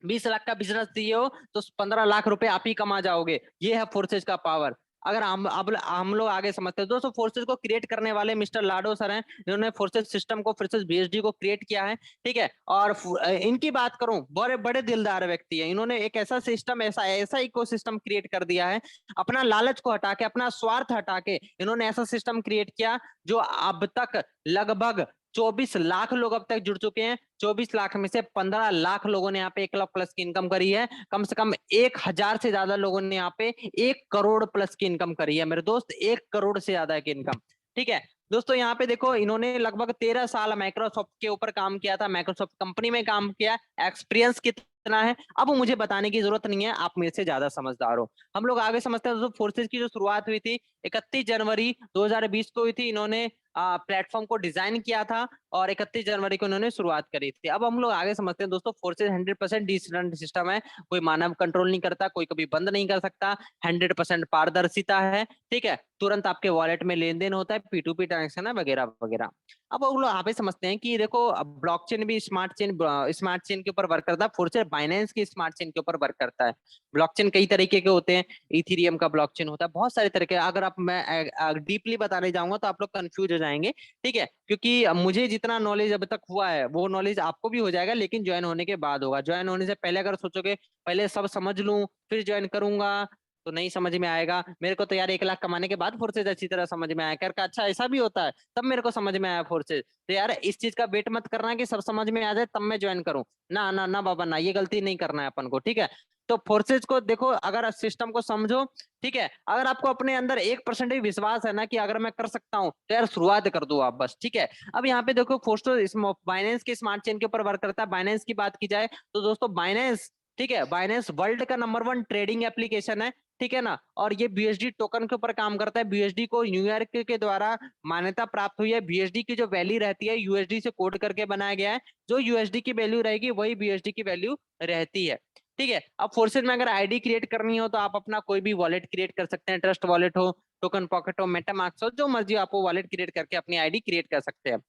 20 लाख का बिजनेस दिए हो तो 15 लाख रुपए आप ही कमा जाओगे। ये है फोर्सेज का पावर। अगर हम लोग आगे समझते हैं दोस्तों, फोर्सेज को क्रिएट करने वाले मिस्टर लाडो सर हैं, इन्होंने फोर्सेज सिस्टम को, फोर्सेज बीएसडी को क्रिएट किया है, ठीक है। और इनकी बात करूं, बड़े बड़े दिलदार व्यक्ति है, इन्होंने एक ऐसा सिस्टम, ऐसा ऐसा इकोसिस्टम क्रिएट कर दिया है। अपना लालच को हटा के, अपना स्वार्थ हटा के इन्होंने ऐसा सिस्टम क्रिएट किया जो अब तक लगभग 24 लाख लोग अब तक जुड़ चुके हैं। 24 लाख में से 15 लाख लोगों ने यहाँ पे 1 लाख प्लस की इनकम करी है। कम से कम 1,000 से ज्यादा लोगों ने यहाँ पे 1 करोड़ प्लस की इनकम करी है मेरे दोस्त, 1 करोड़ से ज्यादा की इनकम, ठीक है। दोस्तों यहाँ पे देखो इन्होंने लगभग 13 साल माइक्रोसॉफ्ट के ऊपर काम किया था, माइक्रोसॉफ्ट कंपनी में काम किया, एक्सपीरियंस कितना है अब मुझे बताने की जरूरत नहीं है, आप मेरे से ज्यादा समझदार हो। हम लोग आगे समझते हैं। दोस्तों फोर्सेज की जो शुरुआत हुई थी 31 जनवरी 2020 को हुई थी। इन्होंने प्लेटफॉर्म को डिजाइन किया था और 31 जनवरी को उन्होंने शुरुआत करी थी। अब हम लोग आगे समझते हैं दोस्तों, फोर्सेज 100% डिसेंट्रलाइज्ड सिस्टम है, कोई मानव कंट्रोल नहीं करता, कोई कभी बंद नहीं कर सकता, 100% पारदर्शिता है, ठीक है, तुरंत आपके वॉलेट में लेन देन होता है, P2P ट्रांजेक्शन है वगैरह वगैरह। अब हम लोग यहाँ पे समझते हैं कि देखो ब्लॉकचेन भी स्मार्ट चेन के ऊपर वर्क करता है, फोर्सेज बाइनेंस की स्मार्ट चेन के ऊपर वर्क करता है। ब्लॉकचेन कई तरीके के होते हैं, इथेरियम का ब्लॉकचेन होता है, बहुत सारे तरीके। अगर आप मैं डीपली बताने जाऊंगा तो आप लोग कंफ्यूज हो जाएंगे, ठीक है, क्योंकि मुझे जितना नॉलेज अब तक हुआ है वो नॉलेज आपको भी हो जाएगा, लेकिन ज्वाइन होने के बाद होगा। ज्वाइन होने से पहले अगर सोचोगे पहले सब समझ लूं फिर ज्वाइन करूंगा तो नहीं समझ में आएगा। मेरे को तो यार 1 लाख कमाने के बाद फोर्सेज अच्छी तरह समझ में आया, कर अच्छा ऐसा भी होता है, तब मेरे को समझ में आया फोर्सेज। तो यार इस चीज का वेट मत करना कि सब समझ में आ जाए तब मैं ज्वाइन करूं, ना ना ना बाबा ना, ये गलती नहीं करना है अपन को, ठीक है। तो फोर्सेज को देखो, अगर सिस्टम को समझो, ठीक है, अगर आपको अपने अंदर 1% भी विश्वास है ना कि अगर मैं कर सकता हूँ तो यार शुरुआत कर दो आप बस, ठीक है। अब यहाँ पे देखो फोर्सेज बाइनेंस के स्मार्ट चेन के ऊपर वर्क करता है। बाइनेंस की बात की जाए तो दोस्तों बाइनेंस, ठीक है, बाइनेंस वर्ल्ड का नंबर 1 ट्रेडिंग एप्लीकेशन है, ठीक है ना। और ये BUSD टोकन के ऊपर काम करता है। BUSD को न्यूयॉर्क के द्वारा मान्यता प्राप्त हुई है। BUSD की जो वैल्यू रहती है USD से कोड करके बनाया गया है, जो USD की वैल्यू रहेगी वही BUSD की वैल्यू रहती है, ठीक है। अब फोर्सेज में अगर आईडी क्रिएट करनी हो तो आप अपना कोई भी वॉलेट क्रिएट कर सकते हैं, ट्रस्ट वॉलेट हो, टोकन पॉकेट हो, मेटामास्क हो, जो मर्जी आपको वॉलेट क्रिएट करके अपनी आईडी क्रिएट कर सकते हैं।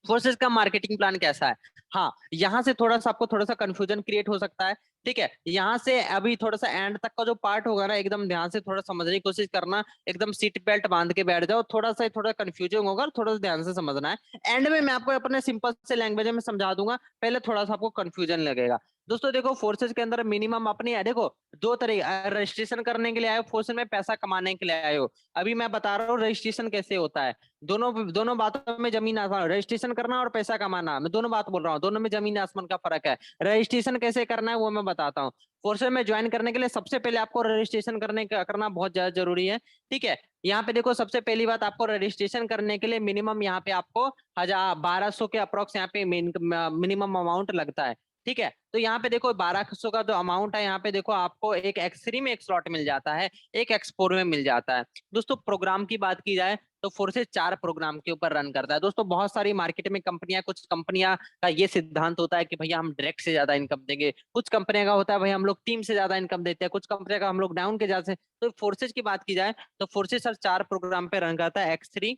फोर्सेज का मार्केटिंग प्लान कैसा है, हाँ, यहाँ से थोड़ा सा आपको थोड़ा सा कंफ्यूजन क्रिएट हो सकता है, ठीक है। यहाँ से अभी थोड़ा सा एंड तक का जो पार्ट होगा ना, एकदम ध्यान से थोड़ा समझने की कोशिश करना, एकदम सीट बेल्ट बांध के बैठ जाओ, थोड़ा कंफ्यूजन होगा, थोड़ा सा ध्यान से समझना है। एंड में मैं आपको अपने सिंपल से लैंग्वेज में समझा दूंगा, पहले थोड़ा सा आपको कंफ्यूजन लगेगा। दोस्तों देखो फोर्सेज के अंदर मिनिमम अपनी देखो 2 तरीके, रजिस्ट्रेशन करने के लिए आए हो, फोर्सेज में पैसा कमाने के लिए आए हो। अभी मैं बता रहा हूँ रजिस्ट्रेशन कैसे होता है। दोनों दोनों बातों में जमीन आसमान, रजिस्ट्रेशन करना और पैसा कमाना, मैं दोनों बात बोल रहा हूँ, दोनों में जमीन आसमान का फर्क है। रजिस्ट्रेशन कैसे करना है वो मैं बताता हूँ। फोर्सेज में ज्वाइन करने के लिए सबसे पहले आपको रजिस्ट्रेशन करना बहुत ज्यादा जरूरी है, ठीक है। यहाँ पे देखो सबसे पहली बात, आपको रजिस्ट्रेशन करने के लिए मिनिमम यहाँ पे आपको 1200 के अप्रोक्स यहाँ पे मिनिमम अमाउंट लगता है, ठीक है। तो यहाँ पे देखो 1200 का जो अमाउंट है, यहाँ पे देखो आपको एक X3 में एक स्लॉट मिल जाता है, एक X4 में मिल जाता है। दोस्तों प्रोग्राम की बात की जाए तो फोर्सेज 4 प्रोग्राम के ऊपर रन करता है। दोस्तों बहुत सारी मार्केट में कंपनियां, कुछ कंपनियां का ये सिद्धांत होता है कि भैया हम डायरेक्ट से ज्यादा इनकम देंगे, कुछ कंपनियों का होता है भाई हम लोग टीम से ज्यादा इनकम देते हैं, कुछ कंपनियों का हम लोग डाउन के ज्यादा। तो फोर्सेज की बात की जाए तो फोर्सेज सर 4 प्रोग्राम पे रन करता है, X3,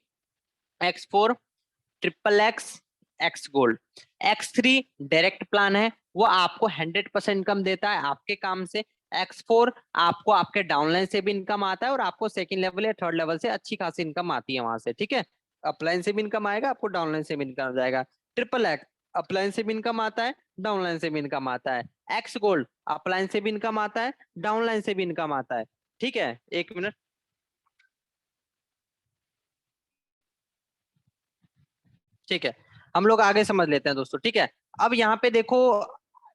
X4, XXX, x gold. X3 direct plan है, वो आपको 100% इनकम देता है आपके काम से। X4 आपको आपके डाउनलाइन से भी इनकम आता है और आपको सेकंड लेवल या थर्ड लेवल से अच्छी खासी इनकम आती है वहां से, ठीक है। अपलाइन से भी इनकम आएगा, आपको डाउनलाइन से भी इनकम जाएगा। XXX अपलाइन से भी इनकम आता है, डाउनलाइन से भी इनकम आता है। एक्स गोल्ड अपलाइन से भी इनकम आता है, डाउनलाइन से भी इनकम आता है, ठीक है। 1 मिनट, ठीक है, हम लोग आगे समझ लेते हैं दोस्तों, ठीक है। अब यहाँ पे देखो,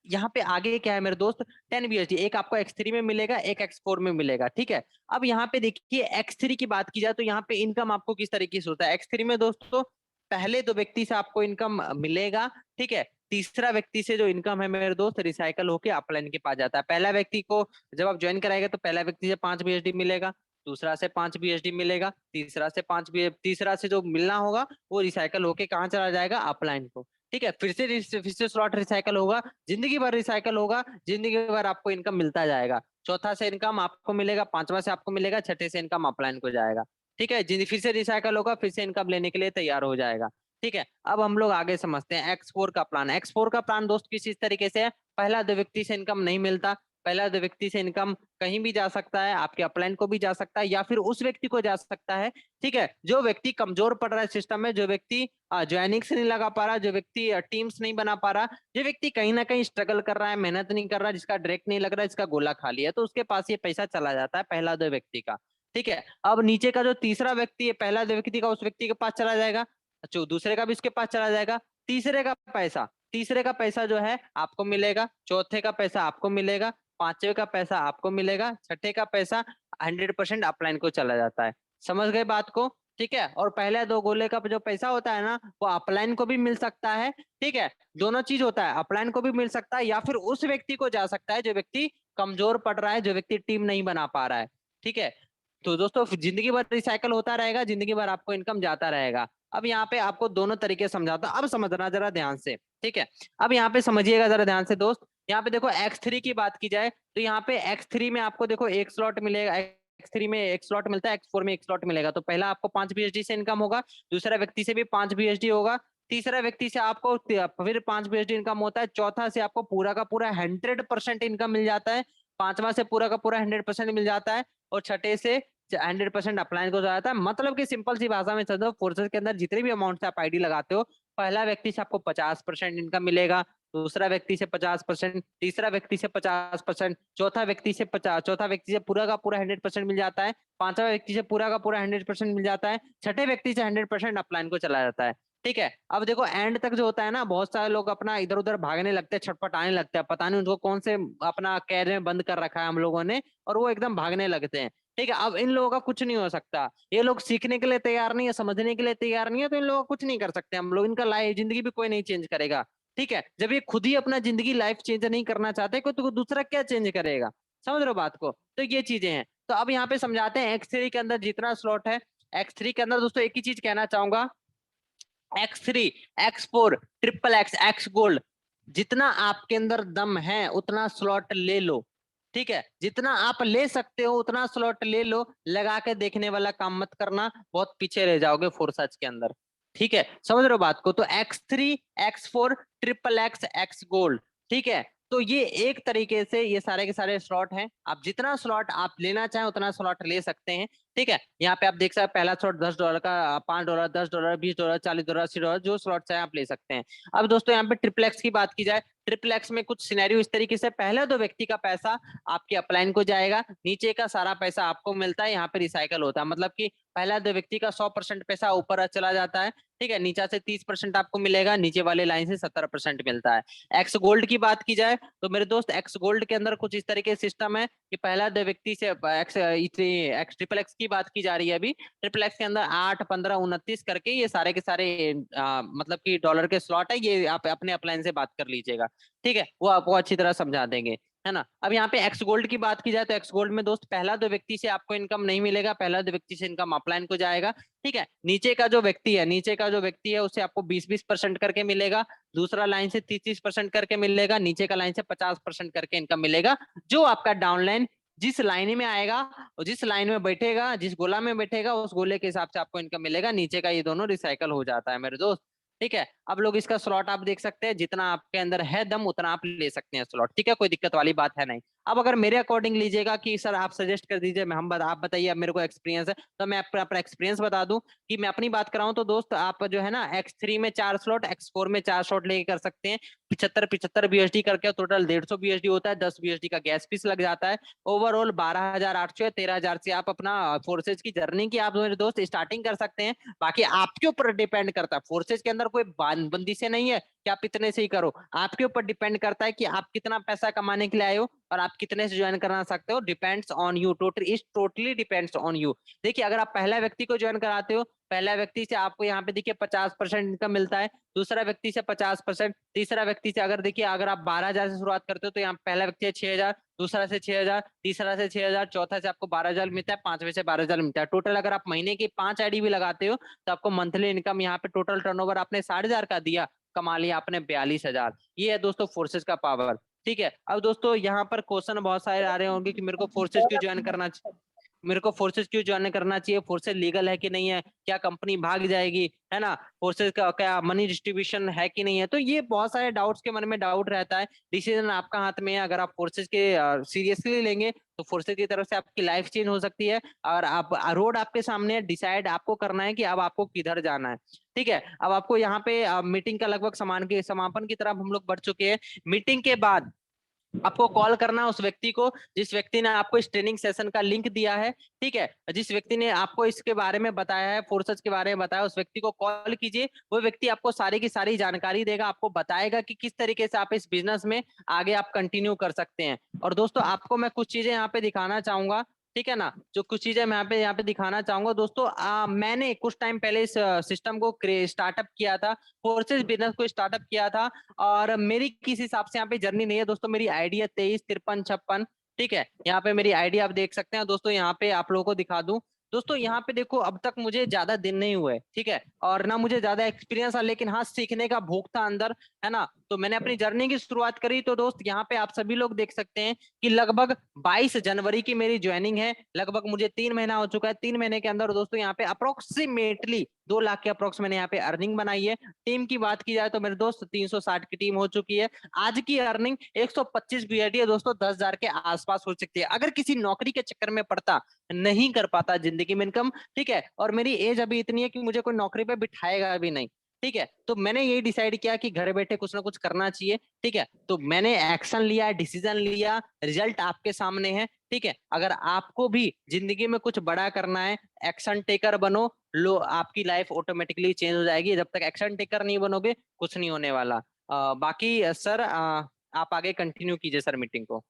यहाँ पे आगे क्या है मेरे दोस्त, 10 BSD एक आपको X3 में मिलेगा, एक X4 में मिलेगा, ठीक है। अब यहाँ पे देखिए X3 की बात की जाए तो यहाँ पे इनकम आपको किस तरीके से होता है। X3 में दोस्तों पहले 2 व्यक्ति से आपको इनकम मिलेगा, ठीक है। तीसरा व्यक्ति से जो इनकम है मेरे दोस्त रिसाइकल होके अपलाइन के पास जाता है। पहला व्यक्ति को जब आप ज्वाइन कराएगा तो पहला व्यक्ति से 5 BSD मिलेगा, दूसरा से 5 BSD मिलेगा, तीसरा से जो मिलना होगा वो रिसाइकल होके कहाँ चला जाएगा, अपलाइन को, ठीक है। फिर से स्लॉट रिसाइकल होगा, जिंदगी भर रिसाइकल होगा, जिंदगी भर आपको इनकम मिलता जाएगा। चौथा से इनकम आपको मिलेगा, पांचवा से आपको मिलेगा, छठे से इनकम अपलाइन को जाएगा, ठीक है। जिंदगी फिर से रिसाइकल होगा, फिर से इनकम लेने के लिए तैयार हो जाएगा, ठीक है। अब हम लोग आगे समझते हैं X4 का प्लान। X4 का प्लान दोस्त किस तरीके से है, पहला 2 व्यक्ति से इनकम नहीं मिलता, पहला 2 व्यक्ति से इनकम कहीं भी जा सकता है, आपके अपलाइन को भी जा सकता है या फिर उस व्यक्ति को जा सकता है, ठीक है। जो व्यक्ति कमजोर पड़ रहा है सिस्टम में, जो व्यक्ति ज्वाइनिंग से नहीं लगा पा रहा, जो व्यक्ति टीम्स नहीं बना पा रहा, जो व्यक्ति कहीं ना कहीं स्ट्रगल कर रहा है, मेहनत नहीं कर रहा, जिसका डायरेक्ट नहीं लग रहा है, जिसका गोला खाली है, तो उसके पास ये पैसा चला जाता है, पहला 2 व्यक्ति का, ठीक है। अब नीचे का जो तीसरा व्यक्ति है, पहला 2 व्यक्ति का उस व्यक्ति के पास चला जाएगा, अच्छा दूसरे का भी उसके पास चला जाएगा। तीसरे का पैसा जो है आपको मिलेगा, चौथे का पैसा आपको मिलेगा, पांचवे का पैसा आपको मिलेगा, छठे का पैसा 100% अपलाइन को चला जाता है। समझ गए बात को, ठीक है। और पहले 2 गोले का जो पैसा होता है ना, वो अपलाइन को भी मिल सकता है, ठीक है। दोनों चीज होता है, अपलाइन को भी मिल सकता है या फिर उस व्यक्ति को जा सकता है जो व्यक्ति कमजोर पड़ रहा है, जो व्यक्ति टीम नहीं बना पा रहा है, ठीक है। तो दोस्तों जिंदगी भर रिसाइकल होता रहेगा, जिंदगी भर आपको इनकम जाता रहेगा। अब यहाँ पे आपको दोनों तरीके समझाता हूँ, अब समझना जरा ध्यान से, ठीक है। अब यहाँ पे समझिएगा जरा ध्यान से दोस्त। यहाँ पे देखो X3 की बात की जाए तो यहाँ पे X3 में आपको देखो एक स्लॉट मिलेगा, X3 में एक स्लॉट मिलता है, X4 में एक स्लॉट मिलेगा। तो पहला आपको 5 BSD से इनकम होगा, दूसरा व्यक्ति से भी 5 BSD होगा, तीसरा व्यक्ति से आपको फिर 5 BSD इनकम होता है, चौथा से आपको पूरा का पूरा 100% इनकम मिल जाता है, पांचवा से पूरा का पूरा 100% मिल जाता है, और छठे से 100% अपलाइन को जाता है। मतलब कि सिंपल सी भाषा में समझो, फोर्सेज के अंदर जितने भी अमाउंट से आप आईडी लगाते हो, पहला व्यक्ति से आपको 50% इनकम मिलेगा, दूसरा व्यक्ति से 50%, तीसरा व्यक्ति से 50%, चौथा व्यक्ति से 50, चौथा व्यक्ति से पूरा का पूरा 100% मिल जाता है, पांचवा व्यक्ति से पूरा का पूरा 100% मिल जाता है, छठे व्यक्ति से 100% अपलाइन को चला जाता है। ठीक है। अब देखो एंड तक जो होता है ना, बहुत सारे लोग अपना इधर उधर भागने लगते हैं, छटपटाने लगते हैं, पता नहीं उनको कौन से अपना कैद में बंद कर रखा है हम लोगों ने, और वो एकदम भागने लगते हैं। ठीक है। अब इन लोगों का कुछ नहीं हो सकता, ये लोग सीखने के लिए तैयार नहीं है, समझने के लिए तैयार नहीं है, तो इन लोगों का कुछ नहीं कर सकते हम लोग, इनका लाइफ जिंदगी भी कोई नहीं चेंज करेगा। ठीक है। जब ये खुद ही अपना जिंदगी लाइफ चेंज नहीं करना चाहते, कोई तो दूसरा क्या चेंज करेगा? समझ रहे हो बात को? तो ये चीजें हैं। तो अब यहाँ पे समझाते हैं X3 के अंदर जितना स्लॉट है। X3 के अंदर दोस्तों एक ही चीज कहना चाहूंगा, X3, X4, XXX, X gold, जितना आपके अंदर दम है उतना स्लॉट ले लो। ठीक है। जितना आप ले सकते हो उतना स्लॉट ले लो, लगा के देखने वाला काम मत करना, बहुत पीछे रह जाओगे फोर्सेज के अंदर। ठीक है। समझ रहे हो बात को? तो X3, X4, XXX, X gold. ठीक है। तो ये एक तरीके से ये सारे के सारे स्लॉट हैं, आप जितना स्लॉट आप लेना चाहें उतना स्लॉट ले सकते हैं। ठीक है। यहाँ पे आप देख सकते हैं पहला स्लॉट $10 का, $5, $10, $20, $40, $80, जो स्लॉट चाहे आप ले सकते हैं। अब दोस्तों यहाँ पे XXX की बात की जाए, XXX में कुछ सिनेरियो इस तरीके से, पहले दो व्यक्ति का पैसा आपके अपलाइन को जाएगा, नीचे का सारा पैसा आपको मिलता है, यहाँ पे रिसाइकल होता है, मतलब कि पहला दो व्यक्ति का 100% पैसा ऊपर चला जाता है। ठीक है। नीचे से 30% आपको मिलेगा, नीचे वाले लाइन से 70% मिलता है। एक्स गोल्ड की बात की जाए तो मेरे दोस्त एक्स गोल्ड के अंदर कुछ इस तरीके सिस्टम है कि पहला दो व्यक्ति से एक्स XXX की बात की जा रही है अभी, XXX के अंदर 8, 15, 29 करके ये सारे के सारे मतलब कि डॉलर के स्लॉट है, ये आप अपने अपलाइन से बात कर लीजिएगा। ठीक है। वो आपको अच्छी तरह समझा देंगे, है ना। अब यहाँ पे एक्स गोल्ड की बात की जाए तो एक्स गोल्ड में दोस्त पहला दो व्यक्ति से आपको इनकम नहीं मिलेगा, पहला दो व्यक्ति से इनकम अपलाइन को जाएगा। ठीक है। नीचे का जो व्यक्ति है, नीचे का जो व्यक्ति है उसे आपको 20-20% करके मिलेगा, दूसरा लाइन से 30-30% करके मिलेगा, नीचे का लाइन से 50% करके इनकम मिलेगा। जो आपका डाउनलाइन जिस लाइन में आएगा और जिस लाइन में बैठेगा, जिस गोला में बैठेगा, उस गोले के हिसाब से आपको इनकम मिलेगा, नीचे का ये दोनों रिसाइकल हो जाता है मेरे दोस्त। ठीक है। अब लोग इसका स्लॉट आप देख सकते हैं, जितना आपके अंदर है दम उतना आप ले सकते हैं स्लॉट। ठीक है। कोई दिक्कत वाली बात है नहीं। अब अगर मेरे अकॉर्डिंग लीजिएगा कि सर आप सजेस्ट कर दीजिए, मैं आप बताइए, अब मेरे को एक्सपीरियंस है तो मैं अपना एक्सपीरियंस बता दूं कि मैं अपनी बात कराऊं तो दोस्त आप जो है ना X3 में 4 स्लॉट, X4 में 4 स्लॉट लेके कर सकते हैं। 75 BSD करके टोटल 150 BSD होता है, 10 BSD का गैस फीस लग जाता है। ओवरऑल 12,800 या 13,000 से आप अपना फोर्सेज की जर्नी की आप मेरे दोस्त स्टार्टिंग कर सकते हैं। बाकी आपके ऊपर डिपेंड करता है, फोर्सेज के अंदर कोई बंदी से नहीं है कि आप इतने से ही करो, आपके ऊपर डिपेंड करता है कि आप कितना पैसा कमाने के लिए आए हो और आप कितने से ज्वाइन करना सकते हो। Depends on you, totally depends on you. देखिए अगर आप पहला व्यक्ति को ज्वाइन कराते हो, पहला व्यक्ति से आपको यहाँ पे देखिए 50% इनकम मिलता है, दूसरा व्यक्ति से 50%, तीसरा व्यक्ति से अगर देखिए अगर आप 12,000 से शुरुआत करते हो तो यहाँ पहला व्यक्ति है 6,000, दूसरा से 6,000, तीसरा से 6,000, चौथा से आपको 12,000 मिलता है, पांचवे से 12,000 मिलता है। टोटल अगर आप महीने की 5 आईडी भी लगाते हो तो आपको मंथली इनकम यहाँ पे टोटल टर्नओवर आपने 60,000 का दिया, कमा लिया आपने 42,000। ये है दोस्तों फोर्सेज का पावर। ठीक है। अब दोस्तों यहाँ पर क्वेश्चन बहुत सारे आ रहे होंगे कि मेरे को फोर्सेज क्यों ज्वाइन करना, मेरे को फोर्सेज क्यों ज्वाइन करना चाहिए, फोर्सेज लीगल है कि नहीं है, क्या कंपनी भाग जाएगी, है ना, फोर्सेज का क्या मनी डिस्ट्रीब्यूशन है कि नहीं है। तो ये बहुत सारे डाउट्स के मन में डाउट रहता है। डिसीजन आपका हाथ में है, अगर आप फोर्सेज के सीरियसली लेंगे तो फोर्सेज की तरफ से आपकी लाइफ चेंज हो सकती है। और आप रोड आपके सामने है, डिसाइड आपको करना है कि अब आपको किधर जाना है। ठीक है। अब आपको यहाँ पे मीटिंग का लगभग समापन की तरफ हम लोग बढ़ चुके हैं। मीटिंग के बाद आपको कॉल करना उस व्यक्ति को जिस व्यक्ति ने आपको इस ट्रेनिंग सेशन का लिंक दिया है। ठीक है। जिस व्यक्ति ने आपको इसके बारे में बताया है, फोर्सेज के बारे में बताया, उस व्यक्ति को कॉल कीजिए। वो व्यक्ति आपको सारी की सारी जानकारी देगा, आपको बताएगा कि किस तरीके से आप इस बिजनेस में आगे आप कंटिन्यू कर सकते हैं। और दोस्तों आपको मैं कुछ चीजें यहाँ पे दिखाना चाहूंगा, ठीक है ना, जो कुछ चीजें मैं यहाँ पे दिखाना चाहूंगा दोस्तों। मैंने कुछ टाइम पहले इस सिस्टम को स्टार्टअप किया था, फोर्सेज बिजनेस को स्टार्टअप किया था। और मेरी किस हिसाब से यहाँ पे जर्नी नहीं है दोस्तों, मेरी आईडी है 23 53 56। ठीक है। यहाँ पे मेरी आईडी आप देख सकते हैं दोस्तों, यहाँ पे आप लोगों को दिखा दूं, दोस्तों यहाँ पे देखो, अब तक मुझे ज्यादा दिन नहीं हुए, ठीक है, और ना मुझे ज्यादा एक्सपीरियंस है, लेकिन हाँ सीखने का भूख था अंदर, है ना। तो मैंने अपनी जर्नी की शुरुआत करी। तो दोस्त यहाँ पे आप सभी लोग देख सकते हैं कि लगभग 22 जनवरी की मेरी ज्वाइनिंग है। लगभग मुझे 3 महीना हो चुका है। 3 महीने के अंदर दोस्तों यहाँ पे अप्रोक्सीमेटली 2 लाख के अप्रोक्स मैंने यहाँ पे अर्निंग बनाई है। टीम की बात की जाए तो मेरे दोस्त 360 की टीम हो चुकी है। आज की अर्निंग 125 बीआईडी है दोस्तों, 10,000 के आसपास हो सकती है। अगर किसी नौकरी के चक्कर में पड़ता, नहीं कर पाता जिंदगी में इनकम, ठीक है, और मेरी एज अभी इतनी है कि मुझे कोई नौकरी पे बिठाएगा भी नहीं, ठीक है, तो मैंने यही डिसाइड किया कि घर बैठे कुछ ना कुछ करना चाहिए, ठीक है। तो मैंने एक्शन लिया, डिसीजन लिया, रिजल्ट आपके सामने है, ठीक है। अगर आपको भी जिंदगी में कुछ बड़ा करना है, एक्शन टेकर बनो, लो आपकी लाइफ ऑटोमेटिकली चेंज हो जाएगी। जब तक एक्शन टेकर नहीं बनोगे, कुछ नहीं होने वाला। बाकी सर, आप आगे कंटिन्यू कीजिए सर मीटिंग को।